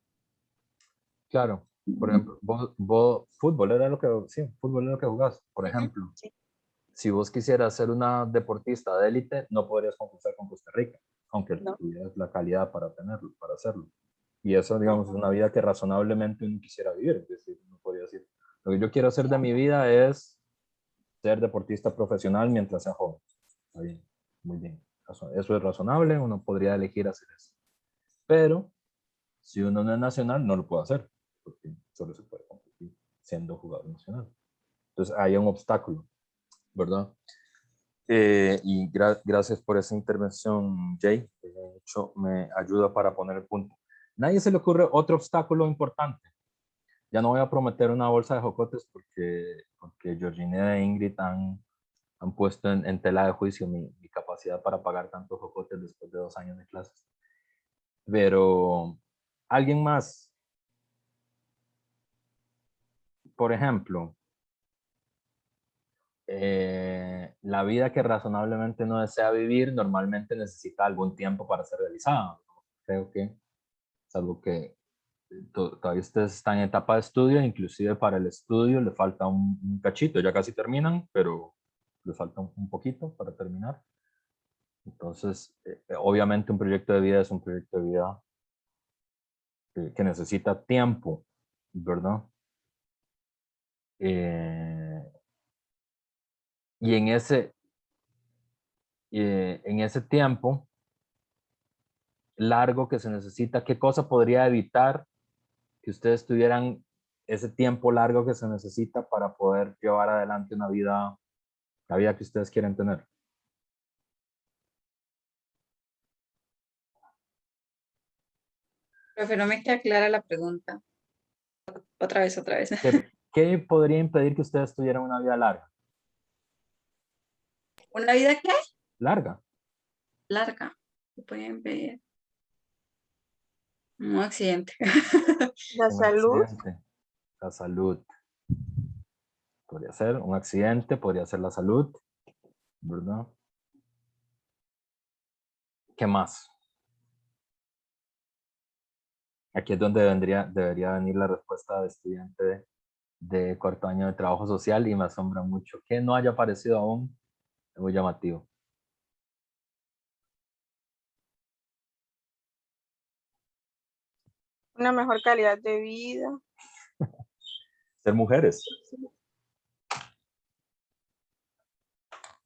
Claro, por ejemplo, fútbol era lo que, sí, fútbol era lo que jugás. Por ejemplo, sí. Si vos quisieras ser una deportista de élite, no podrías concursar con Costa Rica, aunque tuvieras la calidad para tenerlo, para hacerlo. Y eso, digamos, es una vida que razonablemente uno quisiera vivir. Es decir, uno podría decir, lo que yo quiero hacer de mi vida es ser deportista profesional mientras sea joven. Está bien, muy bien. Eso es razonable, uno podría elegir hacer eso. Pero si uno no es nacional, no lo puede hacer, porque solo se puede competir siendo jugador nacional. Entonces hay un obstáculo, ¿verdad? Y gracias por esa intervención, Jay. De hecho, me ayuda para poner el punto. Nadie se le ocurre otro obstáculo importante. Ya no voy a prometer una bolsa de jocotes porque Georgina e Ingrid han puesto en tela de juicio mi capacidad para pagar tantos jocotes después de 2 años de clases. Pero, ¿alguien más? Por ejemplo, la vida que razonablemente no desea vivir normalmente necesita algún tiempo para ser realizada. Creo que, salvo que todavía ustedes están en etapa de estudio, inclusive para el estudio le falta un cachito, ya casi terminan, pero le falta un poquito para terminar. Entonces, obviamente un proyecto de vida es un proyecto de vida que necesita tiempo, ¿verdad? Y en ese tiempo largo que se necesita, ¿qué cosa podría evitar que ustedes tuvieran ese tiempo largo que se necesita para poder llevar adelante una vida, la vida que ustedes quieren tener? Profe, no me queda clara la pregunta. Otra vez. ¿Qué podría impedir que ustedes tuvieran una vida larga? ¿Una vida qué? Larga. Larga. ¿Qué puede impedir? Un accidente. La salud. La salud. Podría ser un accidente, podría ser la salud, ¿verdad? ¿Qué más? Aquí es donde debería venir la respuesta de estudiante de 4º año de trabajo social y me asombra mucho que no haya aparecido aún. Es muy llamativo. Una mejor calidad de vida. Ser mujeres.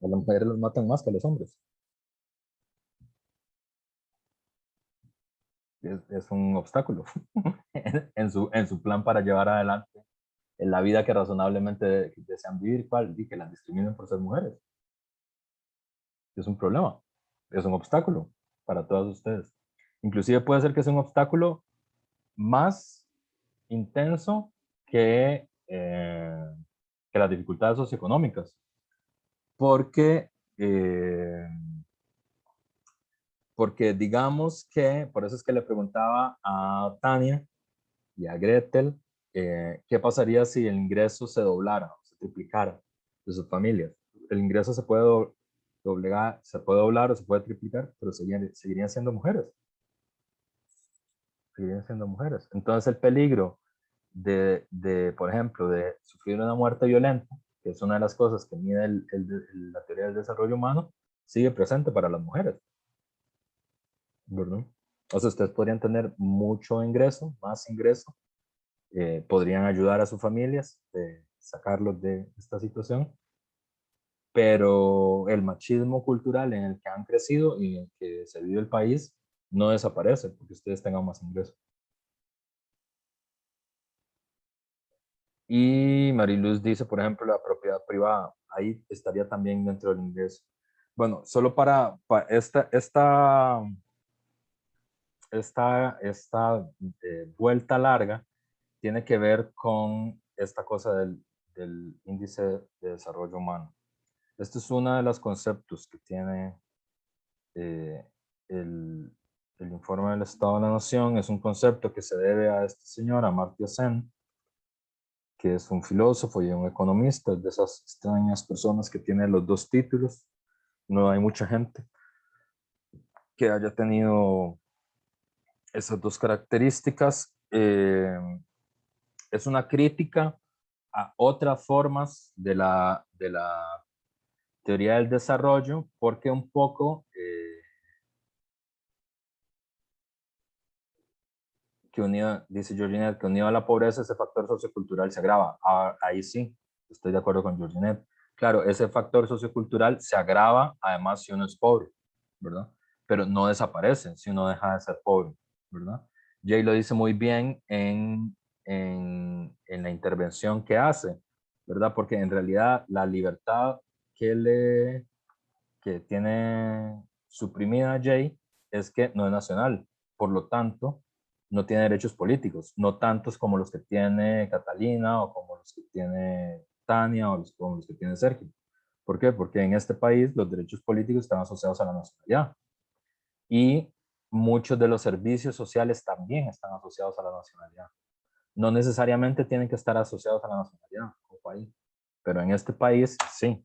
A las mujeres los matan más que a los hombres. Es un obstáculo en su plan para llevar adelante en la vida que razonablemente desean vivir, y que las discriminen por ser mujeres. Es un problema, es un obstáculo para todos ustedes. Inclusive puede ser que sea un obstáculo más intenso que las dificultades socioeconómicas, porque digamos que, por eso es que le preguntaba a Tania y a Gretel, ¿qué pasaría si el ingreso se doblara, se triplicara de sus familias? El ingreso se puede doblar o se puede triplicar, pero seguirían siendo mujeres. Seguirían siendo mujeres. Entonces el peligro por ejemplo, de sufrir una muerte violenta, que es una de las cosas que mide la teoría del desarrollo humano, sigue presente para las mujeres, ¿verdad? O sea, ustedes podrían tener mucho ingreso, más ingreso, podrían ayudar a sus familias, sacarlos de esta situación, pero el machismo cultural en el que han crecido y en el que se vive el país no desaparece porque ustedes tengan más ingresos. Y Mariluz dice, por ejemplo, la propiedad privada, ahí estaría también dentro del ingreso. Bueno, solo para esta esta vuelta larga tiene que ver con esta cosa del índice de desarrollo humano. Este es uno de los conceptos que tiene el informe del Estado de la Nación. Es un concepto que se debe a este señor, Amartya Sen, que es un filósofo y un economista, de esas extrañas personas que tienen los dos títulos. No hay mucha gente que haya tenido esas dos características. Es una crítica a otras formas de la teoría del desarrollo, porque un poco que unido, dice Georginet, que unido a la pobreza ese factor sociocultural se agrava. Ahí sí, estoy de acuerdo con Georginet. Claro, ese factor sociocultural se agrava además si uno es pobre, ¿verdad? Pero no desaparece si uno deja de ser pobre, ¿verdad? Jay lo dice muy bien en la intervención que hace, ¿verdad? Porque en realidad la libertad que tiene suprimida Jay es que no es nacional, por lo tanto no tiene derechos políticos, no tantos como los que tiene Catalina o como los que tiene Tania o como los que tiene Sergio. ¿Por qué? Porque en este país los derechos políticos están asociados a la nacionalidad y muchos de los servicios sociales también están asociados a la nacionalidad. No necesariamente tienen que estar asociados a la nacionalidad o país, pero en este país sí.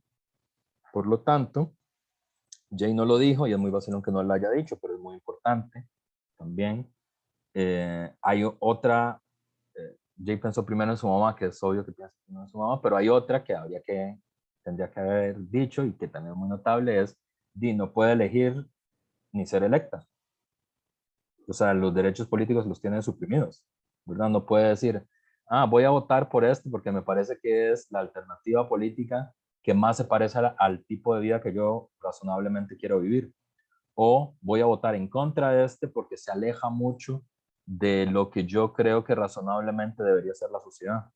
Por lo tanto, Jay no lo dijo y es muy vacilón que no lo haya dicho, pero es muy importante también. Hay otra, Jay pensó primero en su mamá, que es obvio que piensa primero en su mamá, pero hay otra que tendría que haber dicho y que también es muy notable, es Di no puede elegir ni ser electa. O sea, los derechos políticos los tienen suprimidos, ¿verdad? No puede decir, voy a votar por esto porque me parece que es la alternativa política que más se parece al tipo de vida que yo razonablemente quiero vivir. O voy a votar en contra de este porque se aleja mucho de lo que yo creo que razonablemente debería ser la sociedad.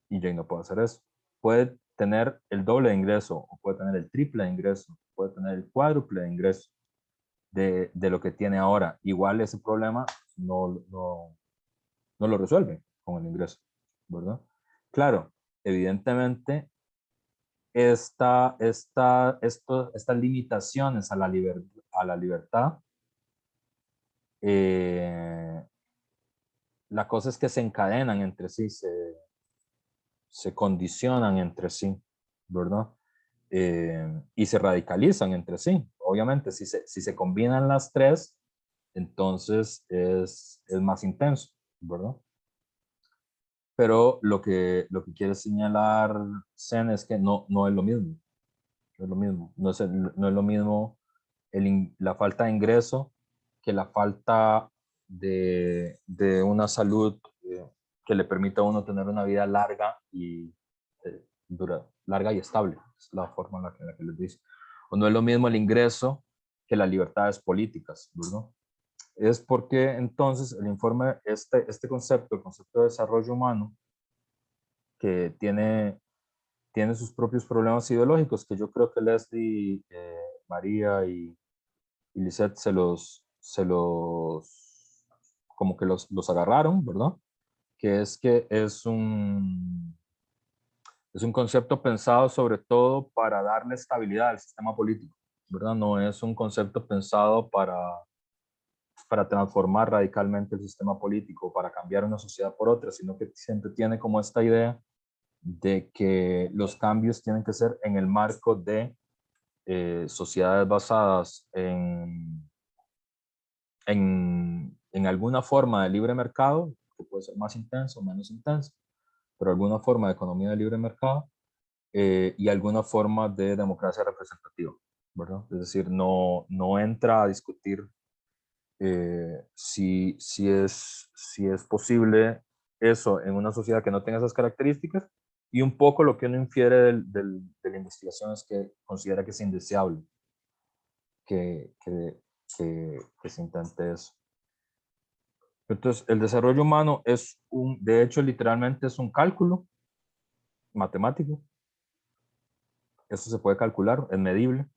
Y Jay no puede hacer eso. Puede tener el doble de ingreso, o puede tener el triple de ingreso, puede tener el cuádruple de ingreso de lo que tiene ahora. Igual ese problema no lo resuelve con el ingreso, ¿verdad? Claro, evidentemente estas limitaciones a la libertad, la cosa es que se encadenan entre sí, se condicionan entre sí, ¿verdad? Y se radicalizan entre sí. Obviamente, si se combinan las tres, entonces es más intenso, ¿verdad? Pero lo que quiere señalar Sen es que no es lo mismo. No es lo mismo. No es lo mismo la falta de ingreso que la falta de una salud que le permita a uno tener una vida larga y larga y estable. Es la forma en la que les dice. O no es lo mismo el ingreso que las libertades políticas, ¿verdad? Es porque entonces el informe, este concepto, el concepto de desarrollo humano, que tiene sus propios problemas ideológicos, que yo creo que Leslie, María y Lisette como que los agarraron, ¿verdad? Que es un concepto pensado sobre todo para darle estabilidad al sistema político, ¿verdad? No es un concepto pensado para transformar radicalmente el sistema político, para cambiar una sociedad por otra, sino que siempre tiene como esta idea de que los cambios tienen que ser en el marco de sociedades basadas en alguna forma de libre mercado, que puede ser más intenso o menos intenso, pero alguna forma de economía de libre mercado y alguna forma de democracia representativa, ¿verdad? Es decir, no entra a discutir si es posible eso en una sociedad que no tenga esas características, y un poco lo que uno infiere de la investigación es que considera que es indeseable que se intente eso. Entonces, el desarrollo humano de hecho, literalmente es un cálculo matemático. Eso se puede calcular, es medible.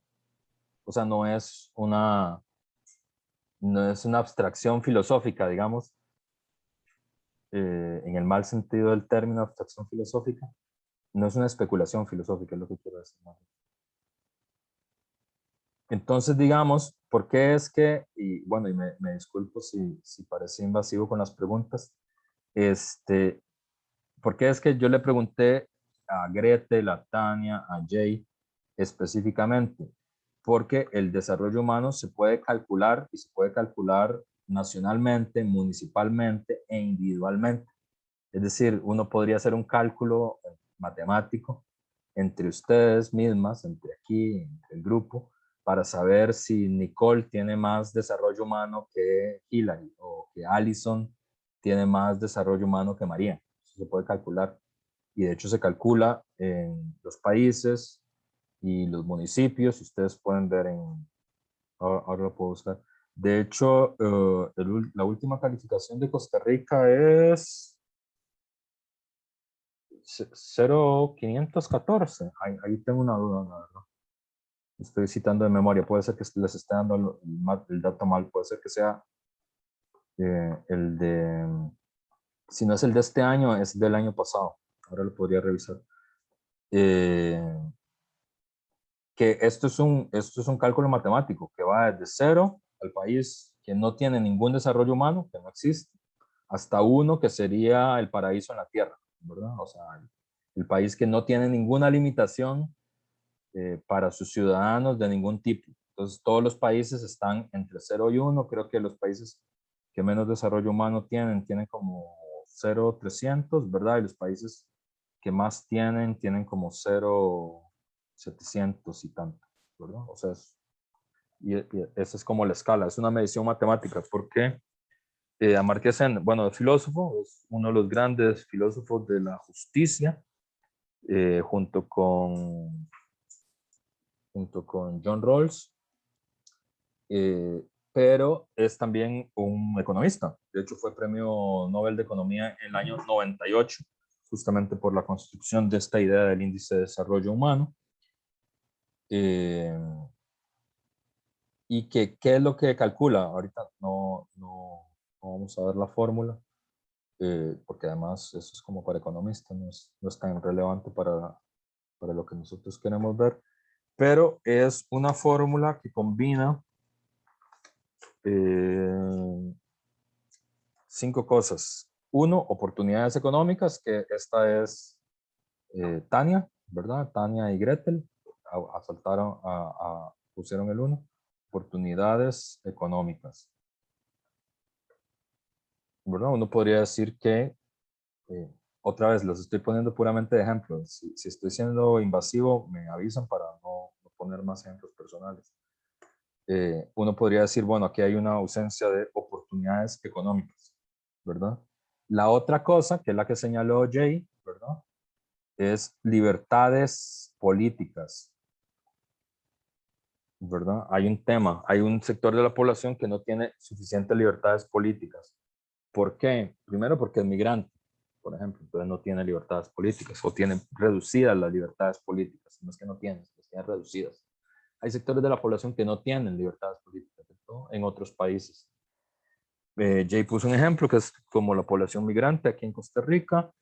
O sea, no es no es una abstracción filosófica, digamos, en el mal sentido del término abstracción filosófica. No es una especulación filosófica, es lo que quiero decir. Entonces, digamos, ¿por qué es que, y bueno, y me disculpo si parece invasivo con las preguntas, ¿por qué es que yo le pregunté a Gretel, a Tania, a Jay específicamente? Porque el desarrollo humano se puede calcular y se puede calcular nacionalmente, municipalmente e individualmente. Es decir, uno podría hacer un cálculo matemático entre ustedes mismas, entre aquí, entre el grupo, para saber si Nicole tiene más desarrollo humano que Hillary o que Allison tiene más desarrollo humano que María. Eso se puede calcular. Y de hecho se calcula en los países y los municipios. Ustedes pueden ver ahora lo puedo buscar. De hecho, la última calificación de Costa Rica es 0,514. Ahí tengo una duda, la verdad. Estoy citando de memoria. Puede ser que les esté dando el dato mal. Puede ser que sea el de... Si no es el de este año, es del año pasado. Ahora lo podría revisar. Que esto es un cálculo matemático que va desde 0 al país que no tiene ningún desarrollo humano, que no existe, hasta 1 que sería el paraíso en la tierra, ¿verdad? O sea, el país que no tiene ninguna limitación para sus ciudadanos de ningún tipo. Entonces, todos los países están entre 0 y 1. Creo que los países que menos desarrollo humano tienen como 0,300, ¿verdad? Y los países que más tienen como 0,700 y tanto, ¿verdad? O sea, y esa es como la escala, es una medición matemática, porque Amartya Sen, bueno, el filósofo, es uno de los grandes filósofos de la justicia, junto con John Rawls, pero es también un economista. De hecho, fue premio Nobel de Economía en el año 98, justamente por la construcción de esta idea del índice de desarrollo humano. ¿Y qué es lo que calcula? Ahorita no vamos a ver la fórmula, porque además eso es como para economistas, no es tan relevante para lo que nosotros queremos ver, pero es una fórmula que combina 5 cosas. 1, oportunidades económicas, que esta es Tania, ¿verdad? Tania y Gretel pusieron el 1. Oportunidades económicas, ¿verdad? Uno podría decir que, otra vez, los estoy poniendo puramente de ejemplos. Si estoy siendo invasivo, me avisan para no poner más ejemplos personales. Uno podría decir, bueno, aquí hay una ausencia de oportunidades económicas, ¿verdad? La otra cosa, que es la que señaló Jay, ¿verdad? Es libertades políticas, ¿verdad? Hay un tema, hay un sector de la población que no tiene suficientes libertades políticas. ¿Por qué? Primero porque es migrante, por ejemplo, entonces no tiene libertades políticas o tiene reducidas las libertades políticas, no es que no tienen, las tienen reducidas. Hay sectores de la población que no tienen libertades políticas, ¿no? En otros países. Jay puso un ejemplo que es como la población migrante aquí en Costa Rica.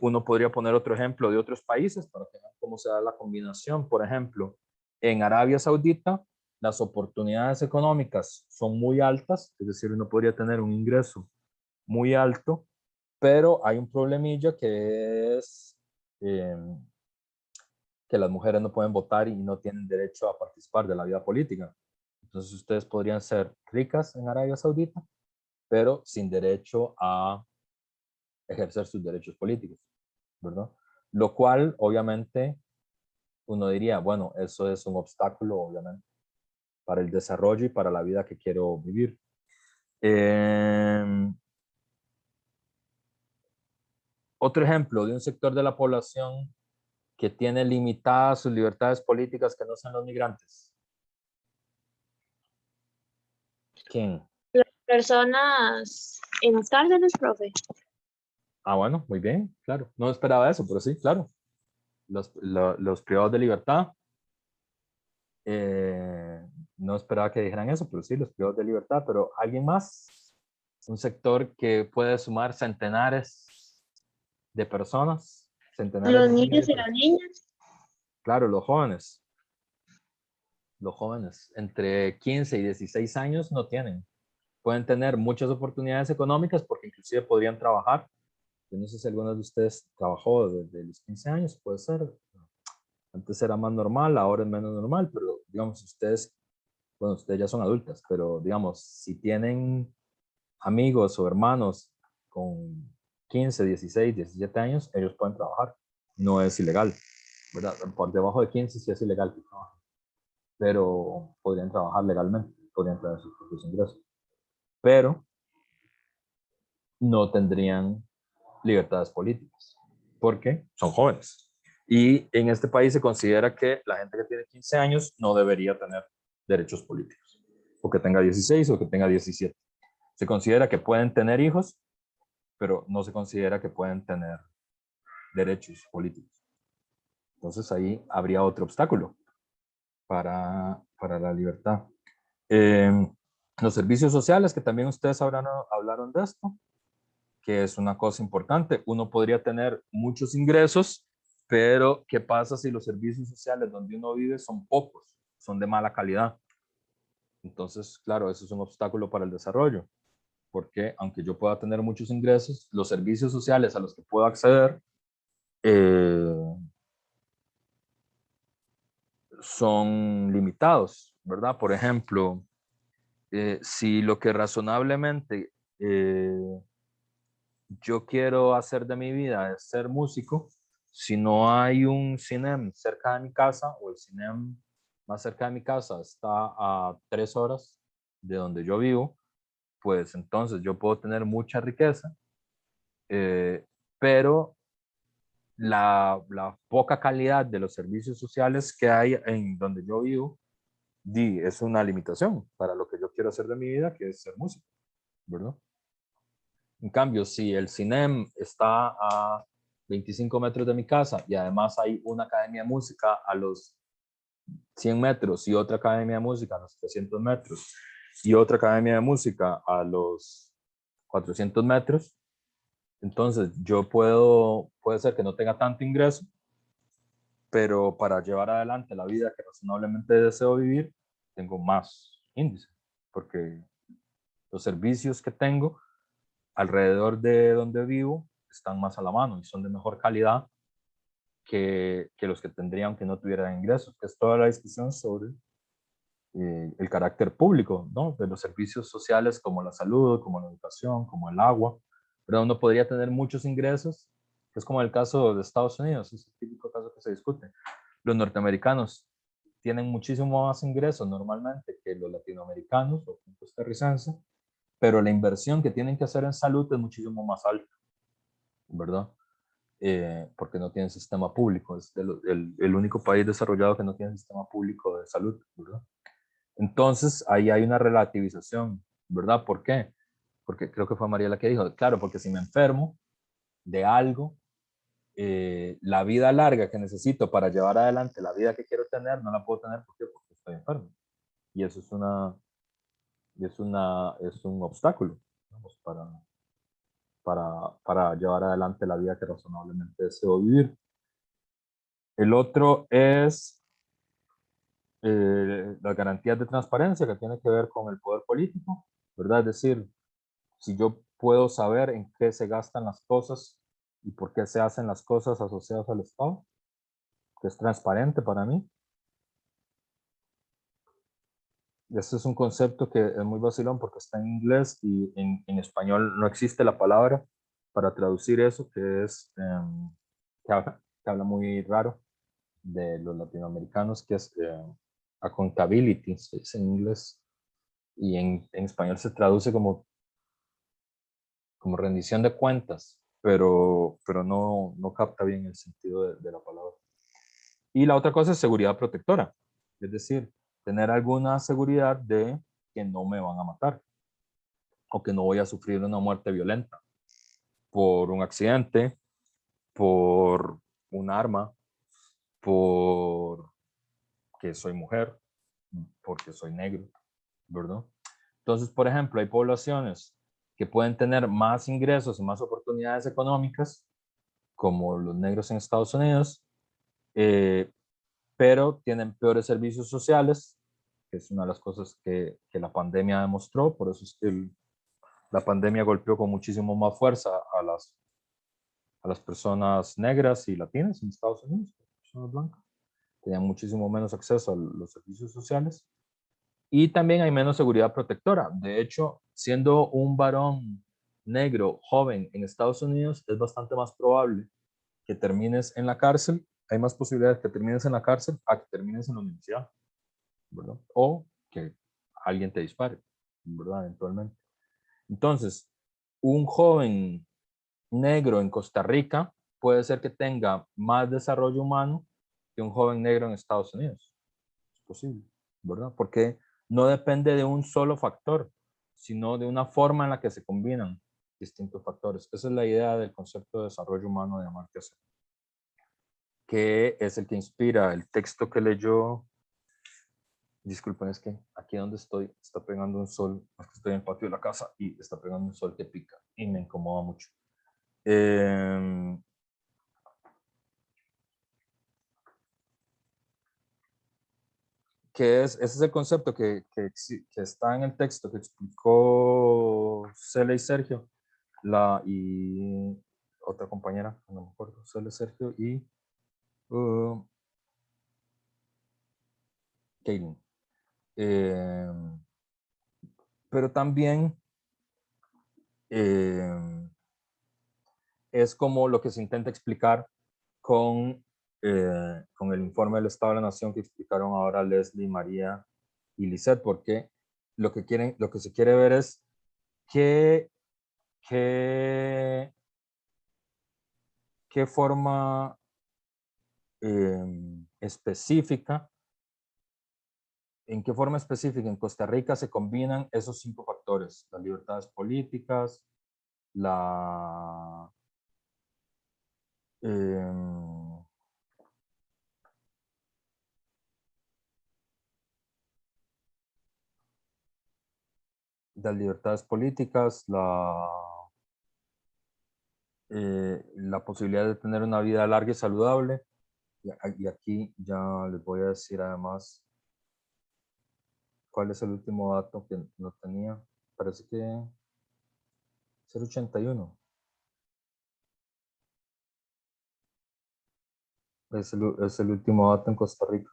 Uno podría poner otro ejemplo de otros países para que vean cómo se da la combinación. Por ejemplo, en Arabia Saudita, las oportunidades económicas son muy altas, es decir, uno podría tener un ingreso muy alto, pero hay un problemilla que es que las mujeres no pueden votar y no tienen derecho a participar de la vida política. Entonces ustedes podrían ser ricas en Arabia Saudita, pero sin derecho a ejercer sus derechos políticos, ¿verdad? Lo cual, obviamente, uno diría, bueno, eso es un obstáculo, obviamente, para el desarrollo y para la vida que quiero vivir. Otro ejemplo de un sector de la población que tiene limitadas sus libertades políticas que no son los migrantes. ¿Quién? Las personas en las cárceles, profe. Ah, bueno, muy bien, claro. No esperaba eso, pero sí, claro. Los privados de libertad. No esperaba que dijeran eso, pero sí, los privados de libertad. Pero ¿alguien más? Un sector que puede sumar centenares de personas, centenares Los de miles niños de y las personas. niñas. Claro, los jóvenes. Los jóvenes entre 15 y 16 años no tienen. Pueden tener muchas oportunidades económicas porque inclusive podrían trabajar. Yo no sé si alguno de ustedes trabajó desde los 15 años, puede ser. Antes era más normal, ahora es menos normal, pero digamos, ustedes, bueno, ustedes ya son adultas, pero digamos, si tienen amigos o hermanos con 15, 16, 17 años, ellos pueden trabajar. No es ilegal, ¿verdad? Por debajo de 15 sí es ilegal que trabajen, pero podrían trabajar legalmente, podrían traer sus propios ingresos, pero no tendrían libertades políticas, porque son jóvenes. Y en este país se considera que la gente que tiene 15 años no debería tener derechos políticos, o que tenga 16 o que tenga 17. Se considera que pueden tener hijos, pero no se considera que pueden tener derechos políticos. Entonces ahí habría otro obstáculo para la libertad. Los servicios sociales, que también ustedes hablaron de esto, que es una cosa importante. Uno podría tener muchos ingresos, pero ¿qué pasa si los servicios sociales donde uno vive son pocos, son de mala calidad? Entonces, claro, eso es un obstáculo para el desarrollo, porque aunque yo pueda tener muchos ingresos, los servicios sociales a los que puedo acceder son limitados, ¿verdad? Por ejemplo, si lo que razonablemente yo quiero hacer de mi vida es ser músico, si no hay un cine cerca de mi casa o el cine más cerca de mi casa está a 3 horas de donde yo vivo, pues entonces yo puedo tener mucha riqueza, pero la poca calidad de los servicios sociales que hay en donde yo vivo es una limitación para lo que yo quiero hacer de mi vida, que es ser músico, ¿verdad? En cambio, si el CINEM está a 25 metros de mi casa y además hay una academia de música a los 100 metros y otra academia de música a los 300 metros y otra academia de música a los 400 metros, entonces yo puede ser que no tenga tanto ingreso, pero para llevar adelante la vida que razonablemente deseo vivir, tengo más índice, porque los servicios que tengo alrededor de donde vivo están más a la mano y son de mejor calidad que los que tendría aunque no tuviera ingresos, que es toda la discusión sobre el carácter público, ¿no? De los servicios sociales como la salud, como la educación, como el agua, pero uno podría tener muchos ingresos, que es como el caso de Estados Unidos, es el típico caso que se discute. Los norteamericanos tienen muchísimo más ingresos normalmente que los latinoamericanos o costarricenses, pero la inversión que tienen que hacer en salud es muchísimo más alta, ¿verdad? Porque no tienen sistema público, es el único país desarrollado que no tiene sistema público de salud, ¿verdad? Entonces, ahí hay una relativización, ¿verdad? ¿Por qué? Porque creo que fue María la que dijo, claro, porque si me enfermo de algo, la vida larga que necesito para llevar adelante la vida que quiero tener, no la puedo tener porque estoy enfermo. Y eso es un obstáculo, digamos, para llevar adelante la vida que razonablemente deseo vivir. El otro es las garantías de transparencia, que tiene que ver con el poder político, ¿verdad? Es decir, si yo puedo saber en qué se gastan las cosas y por qué se hacen las cosas asociadas al Estado, que es transparente para mí. Este es un concepto que es muy vacilón porque está en inglés y en español no existe la palabra para traducir eso, que es que habla muy raro de los latinoamericanos, que es accountability, se dice en inglés, y en español se traduce como rendición de cuentas, pero no capta bien el sentido de la palabra. Y la otra cosa es seguridad protectora, es decir, tener alguna seguridad de que no me van a matar o que no voy a sufrir una muerte violenta por un accidente, por un arma, por que soy mujer, porque soy negro, ¿verdad? Entonces, por ejemplo, hay poblaciones que pueden tener más ingresos y más oportunidades económicas, como los negros en Estados Unidos, pero tienen peores servicios sociales, que es una de las cosas que la pandemia demostró. Por eso es que la pandemia golpeó con muchísimo más fuerza a las personas negras y latinas en Estados Unidos, personas blancas. Tenían muchísimo menos acceso a los servicios sociales. Y también hay menos seguridad protectora. De hecho, siendo un varón negro joven en Estados Unidos, es bastante más probable que termines en la cárcel. Hay más posibilidades que termines en la cárcel a que termines en la universidad, ¿verdad? O que alguien te dispare, ¿verdad? Eventualmente. Entonces, un joven negro en Costa Rica puede ser que tenga más desarrollo humano que un joven negro en Estados Unidos. Es posible, ¿verdad? Porque no depende de un solo factor, sino de una forma en la que se combinan distintos factores. Esa es la idea del concepto de desarrollo humano de Amartya Sen, que es el que inspira el texto que leyó. Disculpen, es que aquí donde estoy está pegando un sol, es que estoy en el patio de la casa y está pegando un sol que pica y me incomoda mucho. Ese es el concepto que está en el texto que explicó Cele y Sergio, y otra compañera, no me acuerdo, Cele, Sergio y Kaylin. Pero también es como lo que se intenta explicar con el informe del Estado de la Nación que explicaron ahora Leslie, María y Lisette, porque lo que se quiere ver es qué forma específica, en qué forma específica en Costa Rica se combinan esos 5 factores: las libertades políticas, las libertades políticas, la posibilidad de tener una vida larga y saludable. Y aquí ya les voy a decir además cuál es el último dato que no tenía. Parece que es el 81. Es el último dato en Costa Rica.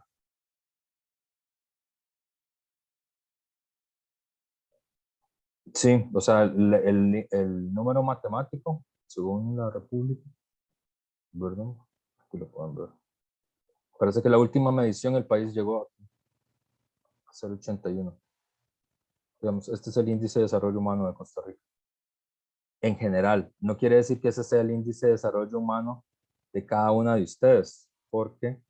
Sí, o sea, el número matemático, según la República, ¿verdad? Aquí lo pueden ver. Parece que la última medición el país llegó a ser 81. Digamos, este es el índice de desarrollo humano de Costa Rica. En general, no quiere decir que ese sea el índice de desarrollo humano de cada una de ustedes, porque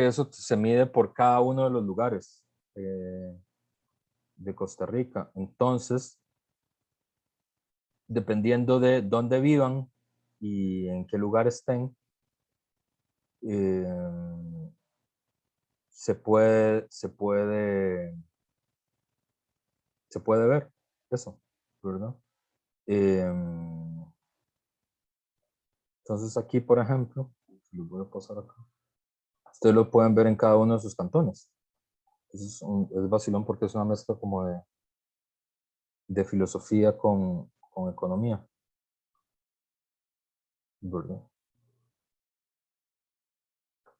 eso se mide por cada uno de los lugares de Costa Rica. Entonces, dependiendo de dónde vivan y en qué lugar estén, se puede ver eso, ¿verdad? Entonces aquí, por ejemplo, los voy a pasar acá. Ustedes lo pueden ver en cada uno de sus cantones. Es vacilón porque es una mezcla como de filosofía con economía, ¿verdad?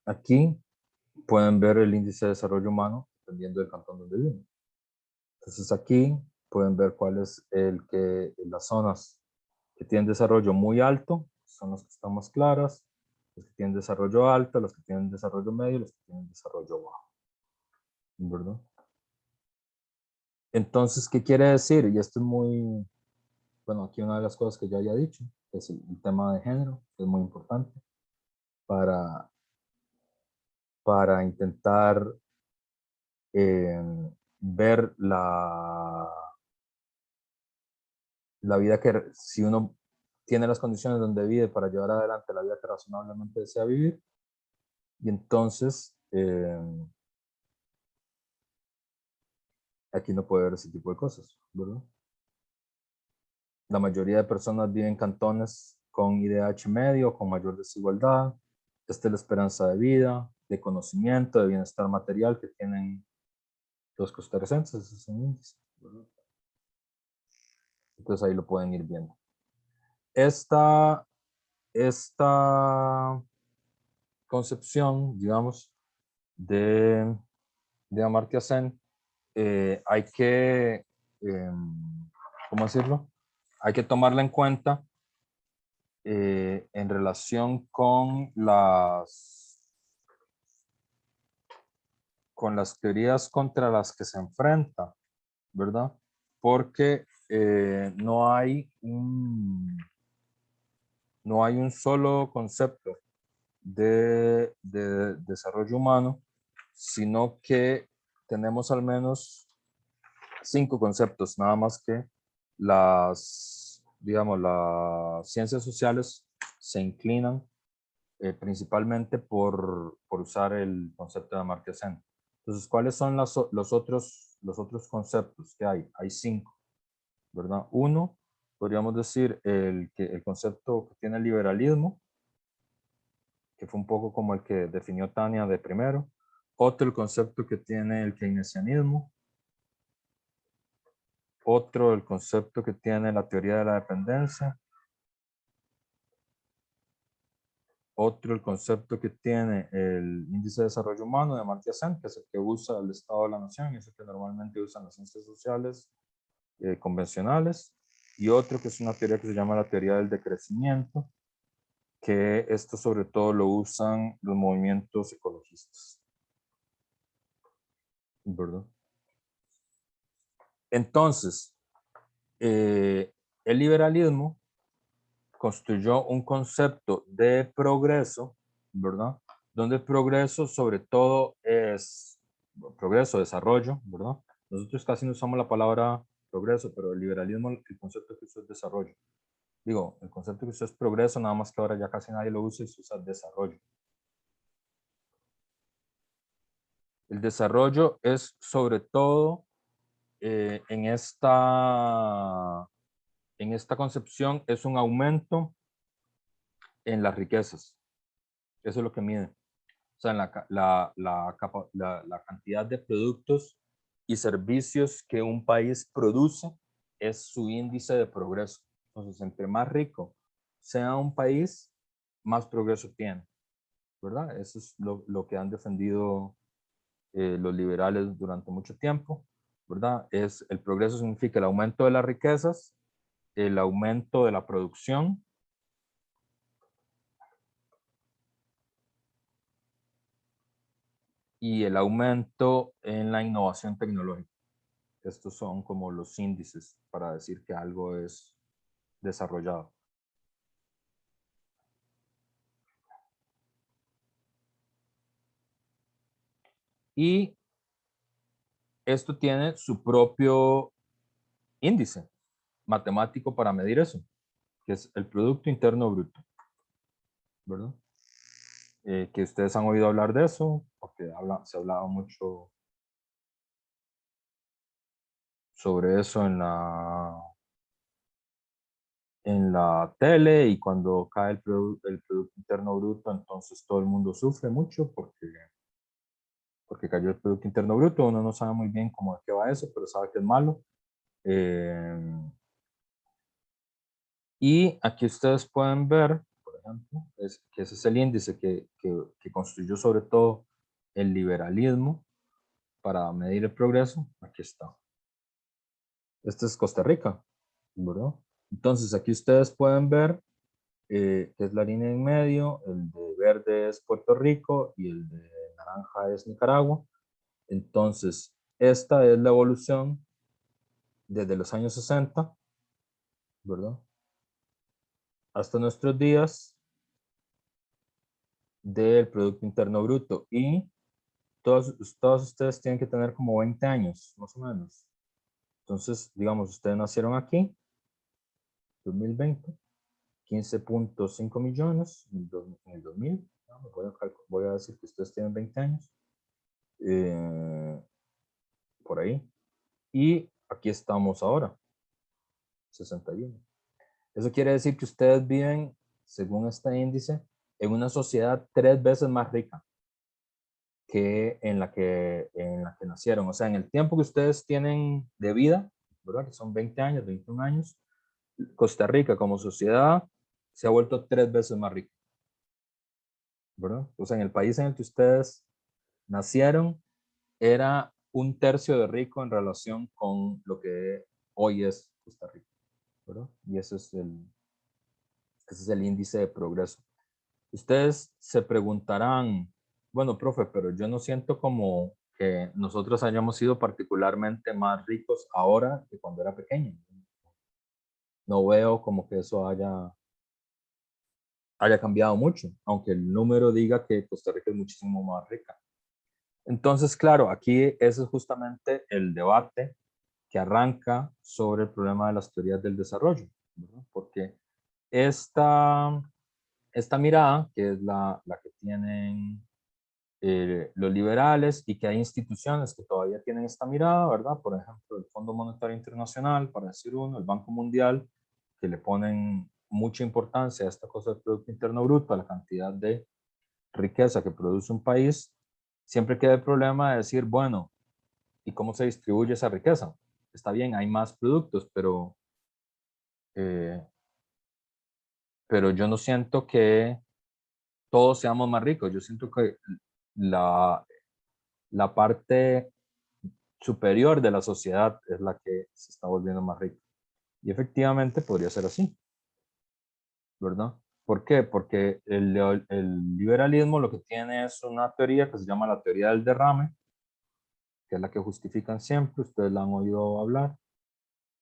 Aquí pueden ver el índice de desarrollo humano dependiendo del cantón donde viven. Entonces aquí pueden ver cuál es las zonas que tienen desarrollo muy alto, son las que están más claras, los que tienen desarrollo alto, los que tienen desarrollo medio, los que tienen desarrollo bajo, ¿verdad? Entonces, ¿qué quiere decir? Y esto es muy, bueno, aquí una de las cosas que ya había dicho, es el tema de género, que es muy importante para intentar ver la vida que si uno tiene las condiciones donde vive para llevar adelante la vida que razonablemente desea vivir. Y entonces, aquí no puede haber ese tipo de cosas, ¿verdad? La mayoría de personas viven en cantones con IDH medio, con mayor desigualdad. Esta es la esperanza de vida, de conocimiento, de bienestar material que tienen los costarricenses, ese es un índice, ¿verdad? Entonces ahí lo pueden ir viendo. Esta concepción, digamos, de Amartya Sen, hay que, ¿cómo decirlo? Hay que tomarla en cuenta en relación con las teorías contra las que se enfrenta, ¿verdad? Porque no hay un solo concepto de desarrollo humano, sino que tenemos al menos 5 conceptos, nada más que las ciencias sociales se inclinan principalmente por usar el concepto de Amartya Sen. Entonces, ¿cuáles son los otros conceptos que hay? Hay 5, ¿verdad? Uno, podríamos decir el concepto que tiene el liberalismo, que fue un poco como el que definió Tania de primero. Otro, el concepto que tiene el keynesianismo. Otro, el concepto que tiene la teoría de la dependencia. Otro, el concepto que tiene el índice de desarrollo humano de Amartya Sen, que es el que usa el Estado de la Nación, y es el que normalmente usan las ciencias sociales convencionales. Y otro que es una teoría que se llama la teoría del decrecimiento, que esto sobre todo lo usan los movimientos ecologistas, ¿verdad? Entonces, el liberalismo construyó un concepto de progreso, ¿verdad? Donde el progreso sobre todo es progreso, desarrollo, ¿verdad? Nosotros casi no usamos la palabra progreso, pero el liberalismo, el concepto que usa es desarrollo. Digo, el concepto que usa es progreso, nada más que ahora ya casi nadie lo usa y se usa desarrollo. El desarrollo es sobre todo en esta concepción es un aumento en las riquezas. Eso es lo que mide. O sea, en la cantidad de productos y servicios que un país produce es su índice de progreso. Entonces, entre más rico sea un país, más progreso tiene, ¿verdad? Eso es lo que han defendido los liberales durante mucho tiempo, ¿verdad? El progreso significa el aumento de las riquezas, el aumento de la producción, y el aumento en la innovación tecnológica. Estos son como los índices para decir que algo es desarrollado. Y esto tiene su propio índice matemático para medir eso, que es el Producto Interno Bruto, ¿verdad? Que ustedes han oído hablar de eso, porque se ha hablado mucho sobre eso en la tele, y cuando cae el Producto Interno Bruto, entonces todo el mundo sufre mucho porque cayó el Producto Interno Bruto. Uno no sabe muy bien cómo es que va eso, pero sabe que es malo. Y aquí ustedes pueden ver, por ejemplo, que ese es el índice que construyó sobre todo el liberalismo para medir el progreso. Aquí está. Este es Costa Rica, ¿verdad? Entonces aquí ustedes pueden ver que es la línea en medio, el de verde es Puerto Rico y el de naranja es Nicaragua. Entonces, esta es la evolución desde los años 60, ¿verdad? Hasta nuestros días del Producto Interno Bruto. Y todos ustedes tienen que tener como 20 años, más o menos. Entonces, digamos, ustedes nacieron aquí, 2020. 15.5 millones en el 2000. ¿No? Voy a decir que ustedes tienen 20 años. Por ahí. Y aquí estamos ahora, 61. Eso quiere decir que ustedes viven, según este índice, en una sociedad 3 veces más rica que en la que nacieron. O sea, en el tiempo que ustedes tienen de vida, ¿verdad? Que son 20 años, 21 años, Costa Rica como sociedad se ha vuelto 3 veces más rica, ¿verdad? O sea, en el país en el que ustedes nacieron era 1/3 de rico en relación con lo que hoy es Costa Rica, ¿verdad? Y ese es el índice de progreso. Ustedes se preguntarán, bueno, profe, pero yo no siento como que nosotros hayamos sido particularmente más ricos ahora que cuando era pequeño. No veo como que eso haya cambiado mucho, aunque el número diga que Costa Rica es muchísimo más rica. Entonces, claro, aquí ese es justamente el debate que arranca sobre el problema de las teorías del desarrollo, ¿verdad? Porque esta mirada, que es la que tienen los liberales y que hay instituciones que todavía tienen esta mirada, ¿verdad? Por ejemplo, el Fondo Monetario Internacional, para decir uno, el Banco Mundial, que le ponen mucha importancia a esta cosa del Producto Interno Bruto, a la cantidad de riqueza que produce un país, siempre queda el problema de decir, bueno, ¿y cómo se distribuye esa riqueza? Está bien, hay más productos, pero yo no siento que todos seamos más ricos. Yo siento que la parte superior de la sociedad es la que se está volviendo más rica. Y efectivamente podría ser así, ¿verdad? ¿Por qué? Porque el liberalismo lo que tiene es una teoría que se llama la teoría del derrame, que es la que justifican siempre, ustedes la han oído hablar,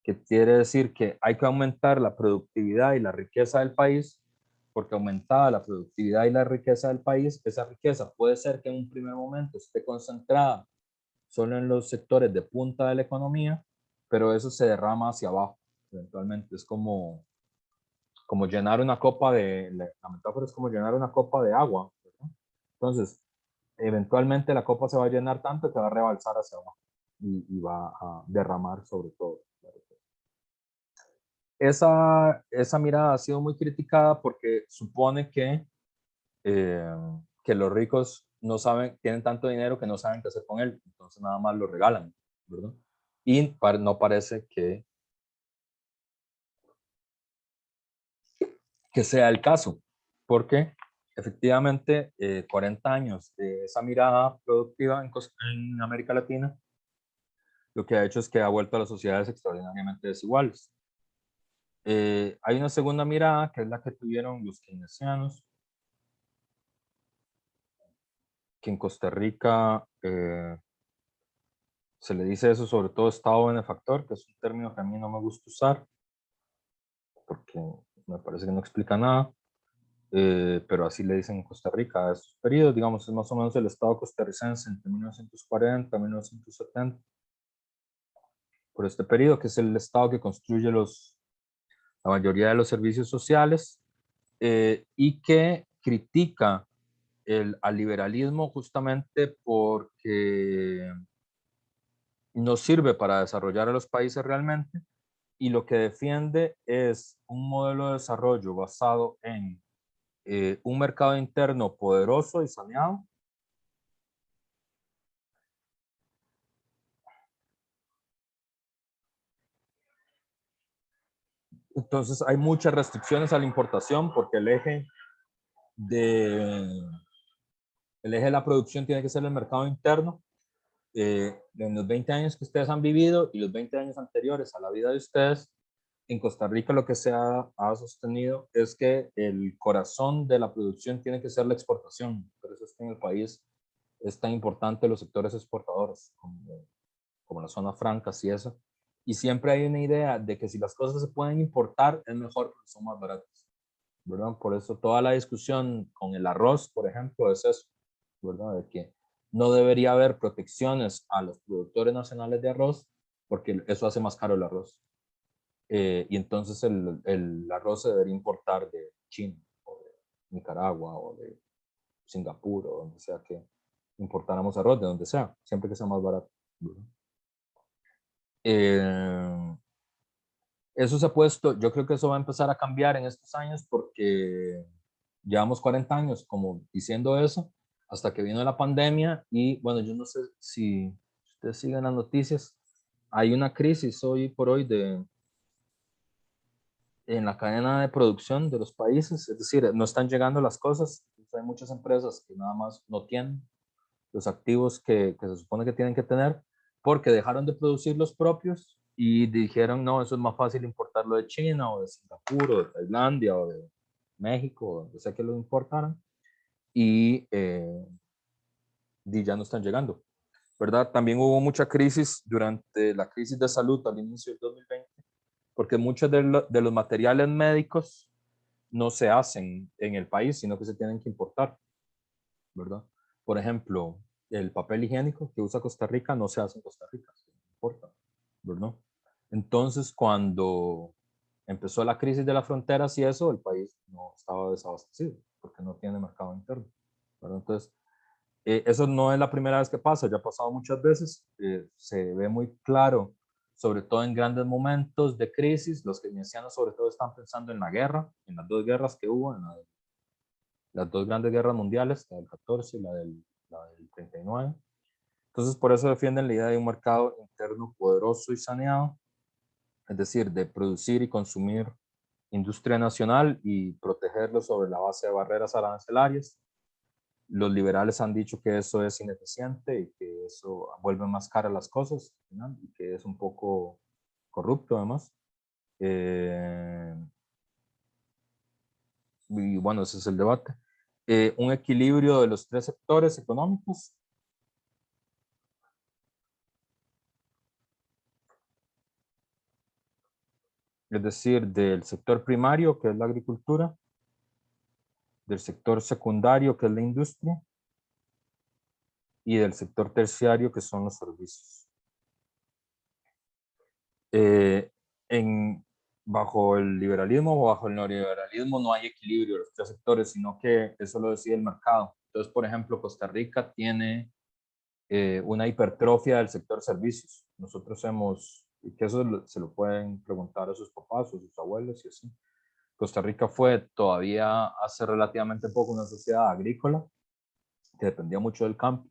que quiere decir que hay que aumentar la productividad y la riqueza del país, porque aumentada la productividad y la riqueza del país, esa riqueza puede ser que en un primer momento esté concentrada solo en los sectores de punta de la economía, pero eso se derrama hacia abajo, eventualmente. Es como llenar una copa la metáfora es como llenar una copa de agua, ¿verdad? Entonces, eventualmente la copa se va a llenar tanto que va a rebalsar hacia abajo y va a derramar sobre todo. Esa mirada ha sido muy criticada porque supone que los ricos no saben, tienen tanto dinero que no saben qué hacer con él, entonces nada más lo regalan, ¿verdad? Y no parece que sea el caso, porque efectivamente 40 años de esa mirada productiva en América Latina, lo que ha hecho es que ha vuelto a las sociedades extraordinariamente desiguales. Hay una segunda mirada, que es la que tuvieron los keynesianos, que en Costa Rica se le dice eso, sobre todo Estado benefactor, que es un término que a mí no me gusta usar, porque me parece que no explica nada, pero así le dicen en Costa Rica a estos periodos, digamos, es más o menos el Estado costarricense entre 1940 y 1970, por este periodo, que es el Estado que construye la mayoría de los servicios sociales y que critica al liberalismo justamente porque no sirve para desarrollar a los países realmente, y lo que defiende es un modelo de desarrollo basado en un mercado interno poderoso y saneado, entonces hay muchas restricciones a la importación porque el eje de la producción tiene que ser el mercado interno. En los 20 años que ustedes han vivido y los 20 años anteriores a la vida de ustedes, en Costa Rica lo que se ha sostenido es que el corazón de la producción tiene que ser la exportación. Por eso es que en el país es tan importante los sectores exportadores, como las zonas francas y eso. Y siempre hay una idea de que si las cosas se pueden importar, es mejor porque son más baratas, ¿verdad? Por eso toda la discusión con el arroz, por ejemplo, es eso, ¿verdad? De que no debería haber protecciones a los productores nacionales de arroz porque eso hace más caro el arroz. y entonces el arroz se debería importar de China, o de Nicaragua, o de Singapur, o donde sea que importáramos arroz, de donde sea, siempre que sea más barato. Eso se ha puesto, yo creo que eso va a empezar a cambiar en estos años porque llevamos 40 años como diciendo eso, hasta que vino la pandemia y bueno, yo no sé si ustedes siguen las noticias, hay una crisis hoy por hoy en la cadena de producción de los países, es decir, no están llegando las cosas, hay muchas empresas que nada más no tienen los activos que se supone que tienen que tener porque dejaron de producir los propios y dijeron, no, eso es más fácil importarlo de China o de Singapur o de Tailandia o de México, o donde sea que lo importaran, y ya no están llegando, ¿verdad? También hubo mucha crisis durante la crisis de salud al inicio del 2020, porque muchos de los materiales médicos no se hacen en el país, sino que se tienen que importar, ¿verdad? Por ejemplo, el papel higiénico que usa Costa Rica no se hace en Costa Rica, se importa, ¿verdad? Entonces, cuando empezó la crisis de las fronteras y eso, el país no estaba desabastecido porque no tiene mercado interno, ¿verdad? Entonces, eso no es la primera vez que pasa, ya ha pasado muchas veces, se ve muy claro, sobre todo en grandes momentos de crisis, los keynesianos sobre todo están pensando en la guerra, en las dos guerras que hubo, las dos grandes guerras mundiales, la del 14 y la del 39. Entonces, por eso defienden la idea de un mercado interno poderoso y saneado, es decir, de producir y consumir industria nacional y protegerlo sobre la base de barreras arancelarias. Los liberales han dicho que eso es ineficiente y que eso vuelve más caras las cosas, ¿no? Y que es un poco corrupto además. Y bueno, ese es el debate. Un equilibrio de los tres sectores económicos. Es decir, del sector primario, que es la agricultura, del sector secundario, que es la industria, y del sector terciario, que son los servicios. Bajo el liberalismo o bajo el neoliberalismo no hay equilibrio de los tres sectores, sino que eso lo decide el mercado. Entonces, por ejemplo, Costa Rica tiene una hipertrofia del sector servicios. Nosotros hemos, y que eso se lo pueden preguntar a sus papás o sus abuelos y así. Costa Rica fue todavía hace relativamente poco una sociedad agrícola que dependía mucho del campo,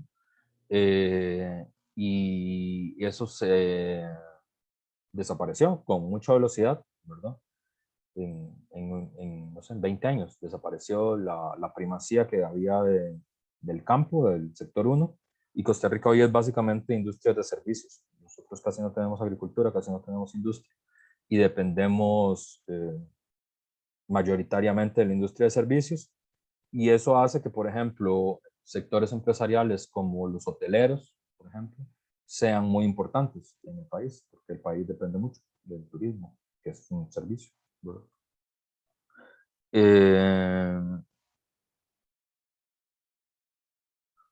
y eso se desapareció con mucha velocidad, ¿verdad? No sé, en 20 años desapareció la primacía que había del campo, del sector 1, y Costa Rica hoy es básicamente industria de servicios. Nosotros casi no tenemos agricultura, casi no tenemos industria, y dependemos mayoritariamente de la industria de servicios, y eso hace que, por ejemplo, sectores empresariales como los hoteleros, por ejemplo, sean muy importantes en el país, porque el país depende mucho del turismo, que es un servicio, ¿verdad?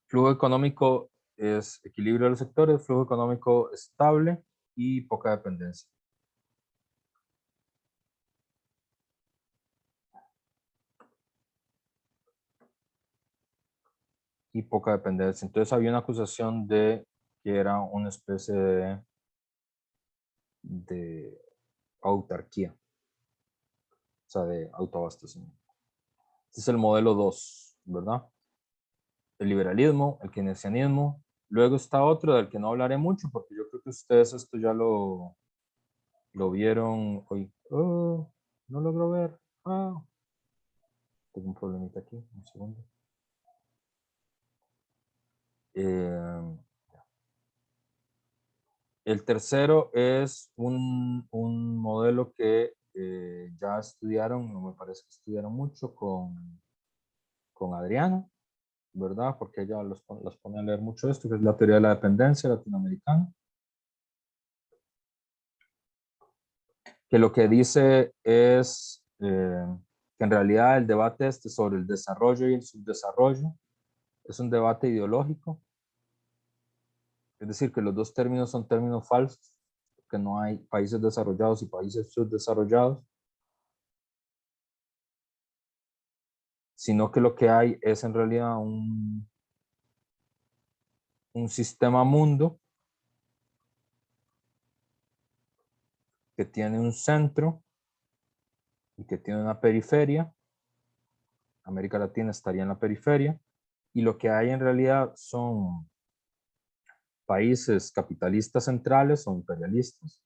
Flujo económico es equilibrio de los sectores, flujo económico estable y poca dependencia. Y poca dependencia. Entonces había una acusación de que era una especie de autarquía, o sea, de autoabastecimiento. Este es el modelo 2, ¿verdad? El liberalismo, el keynesianismo. Luego está otro del que no hablaré mucho porque yo creo que ustedes esto ya lo vieron hoy. Oh, no logro ver. Tengo un problemita aquí, un segundo. El tercero es un modelo que ya estudiaron, no me parece que estudiaron mucho con Adriana, ¿verdad? Porque ella los pone a leer mucho esto, que es la teoría de la dependencia latinoamericana. Que lo que dice es que en realidad el debate sobre el desarrollo y el subdesarrollo es un debate ideológico. Es decir, que los dos términos son términos falsos, que no hay países desarrollados y países subdesarrollados, sino que lo que hay es en realidad un sistema mundo que tiene un centro y que tiene una periferia. América Latina estaría en la periferia, y lo que hay en realidad son países capitalistas centrales o imperialistas,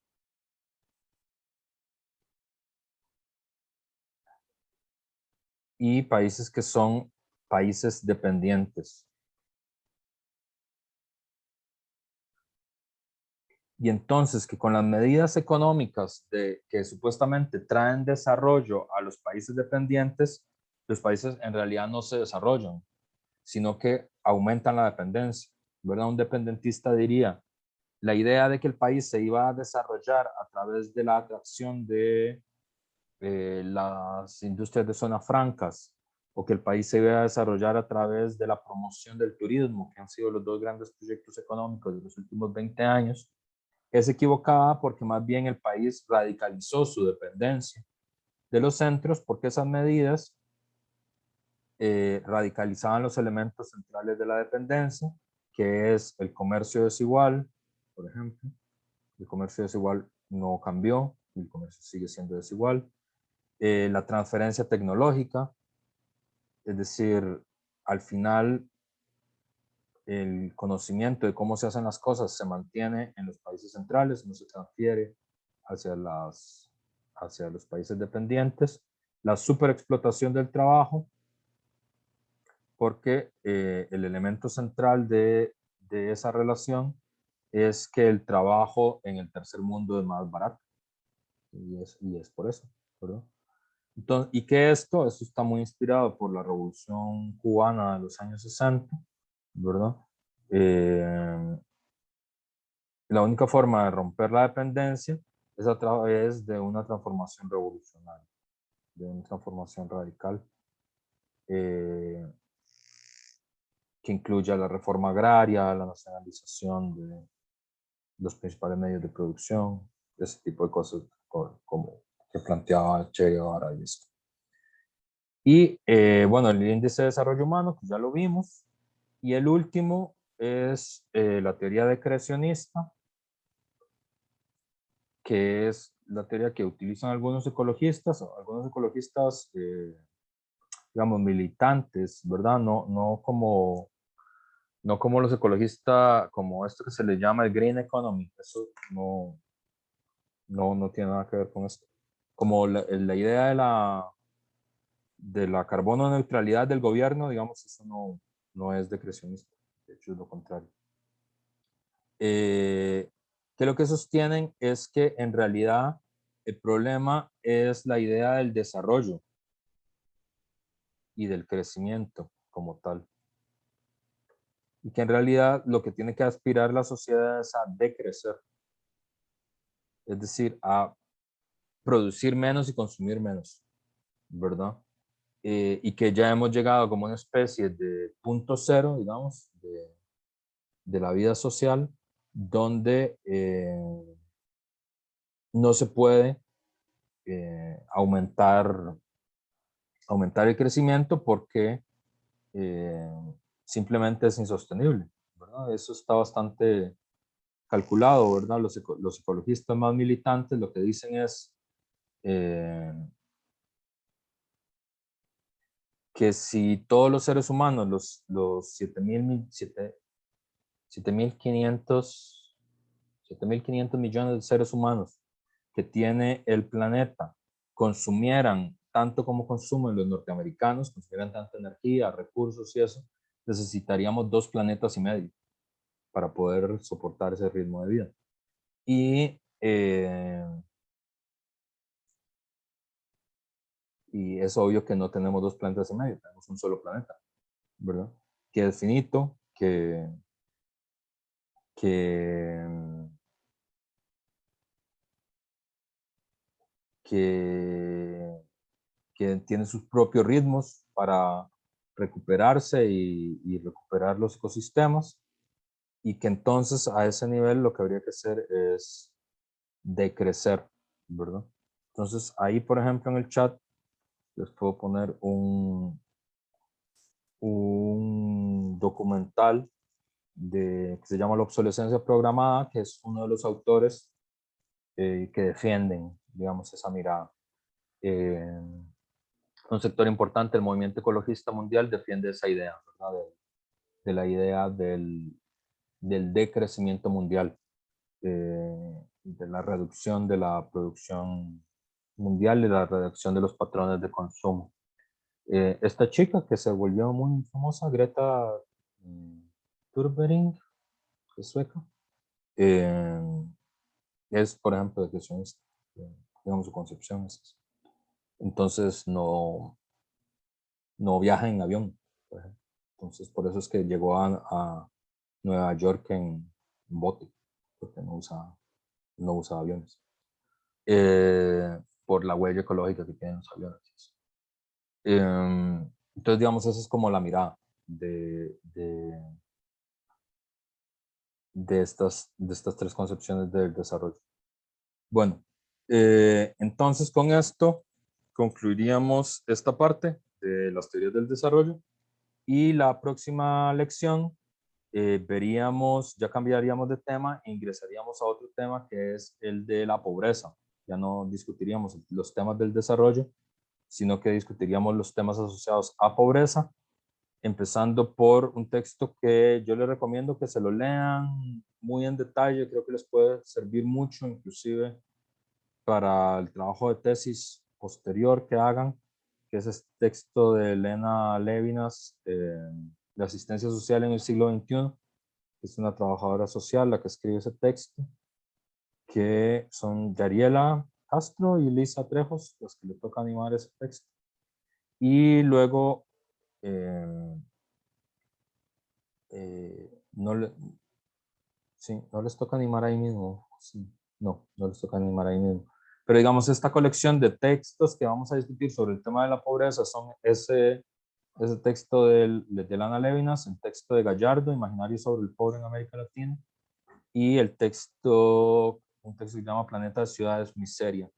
y países que son países dependientes. Y entonces que con las medidas económicas que supuestamente traen desarrollo a los países dependientes, los países en realidad no se desarrollan, sino que aumentan la dependencia, ¿verdad? Un dependentista diría, la idea de que el país se iba a desarrollar a través de la atracción de las industrias de zonas francas, o que el país se iba a desarrollar a través de la promoción del turismo, que han sido los dos grandes proyectos económicos de los últimos 20 años, es equivocada, porque más bien el país radicalizó su dependencia de los centros, porque esas medidas radicalizaban los elementos centrales de la dependencia, que es el comercio desigual, por ejemplo. El comercio desigual no cambió, el comercio sigue siendo desigual. La transferencia tecnológica, es decir, al final el conocimiento de cómo se hacen las cosas se mantiene en los países centrales, no se transfiere hacia los países dependientes. La superexplotación del trabajo, porque el elemento central de esa relación es que el trabajo en el tercer mundo es más barato, y es por eso, ¿verdad? Entonces, y que esto está muy inspirado por la Revolución Cubana de los años 60, ¿verdad? La única forma de romper la dependencia es a través de una transformación revolucionaria, de una transformación radical, que incluya la reforma agraria, la nacionalización de los principales medios de producción, ese tipo de cosas como que planteaba Che Guevara y esto. Y bueno, el índice de desarrollo humano, pues ya lo vimos. Y el último es la teoría decrecionista, que es la teoría que utilizan algunos ecologistas, digamos, militantes, ¿verdad? No como los ecologistas, como esto que se le llama el green economy. Eso no tiene nada que ver con esto. Como la idea de la carbono neutralidad del gobierno, digamos, eso no es decrecionista, de hecho es lo contrario. Que lo que sostienen es que en realidad el problema es la idea del desarrollo y del crecimiento como tal. Y que en realidad lo que tiene que aspirar la sociedad es a decrecer. Es decir, a producir menos y consumir menos, ¿verdad? Y que ya hemos llegado como una especie de punto cero, digamos, de la vida social, donde no se puede aumentar el crecimiento, porque simplemente es insostenible, ¿verdad? Eso está bastante calculado, ¿verdad? Los ecologistas más militantes lo que dicen es que si todos los seres humanos, los 7.500 millones de seres humanos que tiene el planeta, consumieran tanto como consumen los norteamericanos, consumieran tanta energía, recursos y eso, necesitaríamos 2 planetas y medio para poder soportar ese ritmo de vida. Y es obvio que no tenemos 2 planetas y medio, tenemos un solo planeta, ¿verdad? Que es finito, que tiene sus propios ritmos para recuperarse y recuperar los ecosistemas, y que entonces a ese nivel lo que habría que hacer es decrecer, ¿verdad? Entonces, ahí, por ejemplo, en el chat, les puedo poner un documental que se llama La obsolescencia programada, que es uno de los autores que defienden, digamos, esa mirada. Un sector importante, el movimiento ecologista mundial, defiende esa idea, ¿verdad? De la idea del decrecimiento mundial, de la reducción de la producción mundial y la reducción de los patrones de consumo. Esta chica que se volvió muy famosa, Greta Thunberg, es sueca, es, por ejemplo, decrecionista, digamos, su concepción es esa. Entonces no viaja en avión, por ejemplo. Entonces por eso es que llegó a Nueva York en bote, porque no usa aviones, por la huella ecológica que tienen los aviones. Entonces, digamos, esa es como la mirada de estas tres concepciones del desarrollo. Bueno, entonces con esto concluiríamos esta parte de las teorías del desarrollo, y la próxima lección ya cambiaríamos de tema e ingresaríamos a otro tema, que es el de la pobreza. Ya no discutiríamos los temas del desarrollo, sino que discutiríamos los temas asociados a pobreza, empezando por un texto que yo les recomiendo que se lo lean muy en detalle. Creo que les puede servir mucho, inclusive para el trabajo de tesis posterior que hagan, que es este texto de Elena Levinas, de asistencia social en el siglo XXI, que es una trabajadora social la que escribe ese texto, que son Yariela Castro y Lisa Trejos los que le toca animar ese texto. Y luego no les toca animar ahí mismo. Sí, no les toca animar ahí mismo. Pero digamos, esta colección de textos que vamos a discutir sobre el tema de la pobreza son ese texto de Elena Levinas, el texto de Gallardo, Imaginario sobre el pobre en América Latina, y un texto que se llama Planeta de Ciudades, Miseria,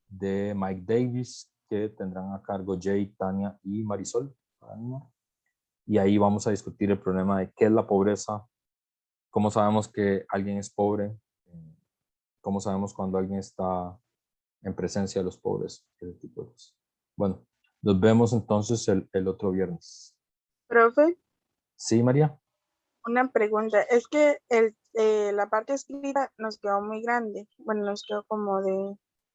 de Mike Davis, que tendrán a cargo Jay, Tania y Marisol. Y ahí vamos a discutir el problema de qué es la pobreza, cómo sabemos que alguien es pobre, cómo sabemos cuando alguien está en presencia de los pobres, ese tipo de cosas. Bueno, nos vemos entonces el otro viernes. Profe, Sí, María. una pregunta. Es que la parte escrita nos quedó muy grande. Bueno, nos quedó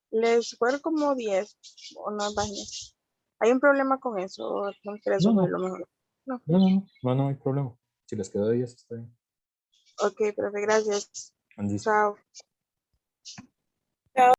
les fueron como 10 o 9 páginas. ¿Hay un problema con eso? ¿O no crees que fue lo mejor? No hay problema. Si les quedó 10, está bien. Ok, profe, gracias. Listo. Chao.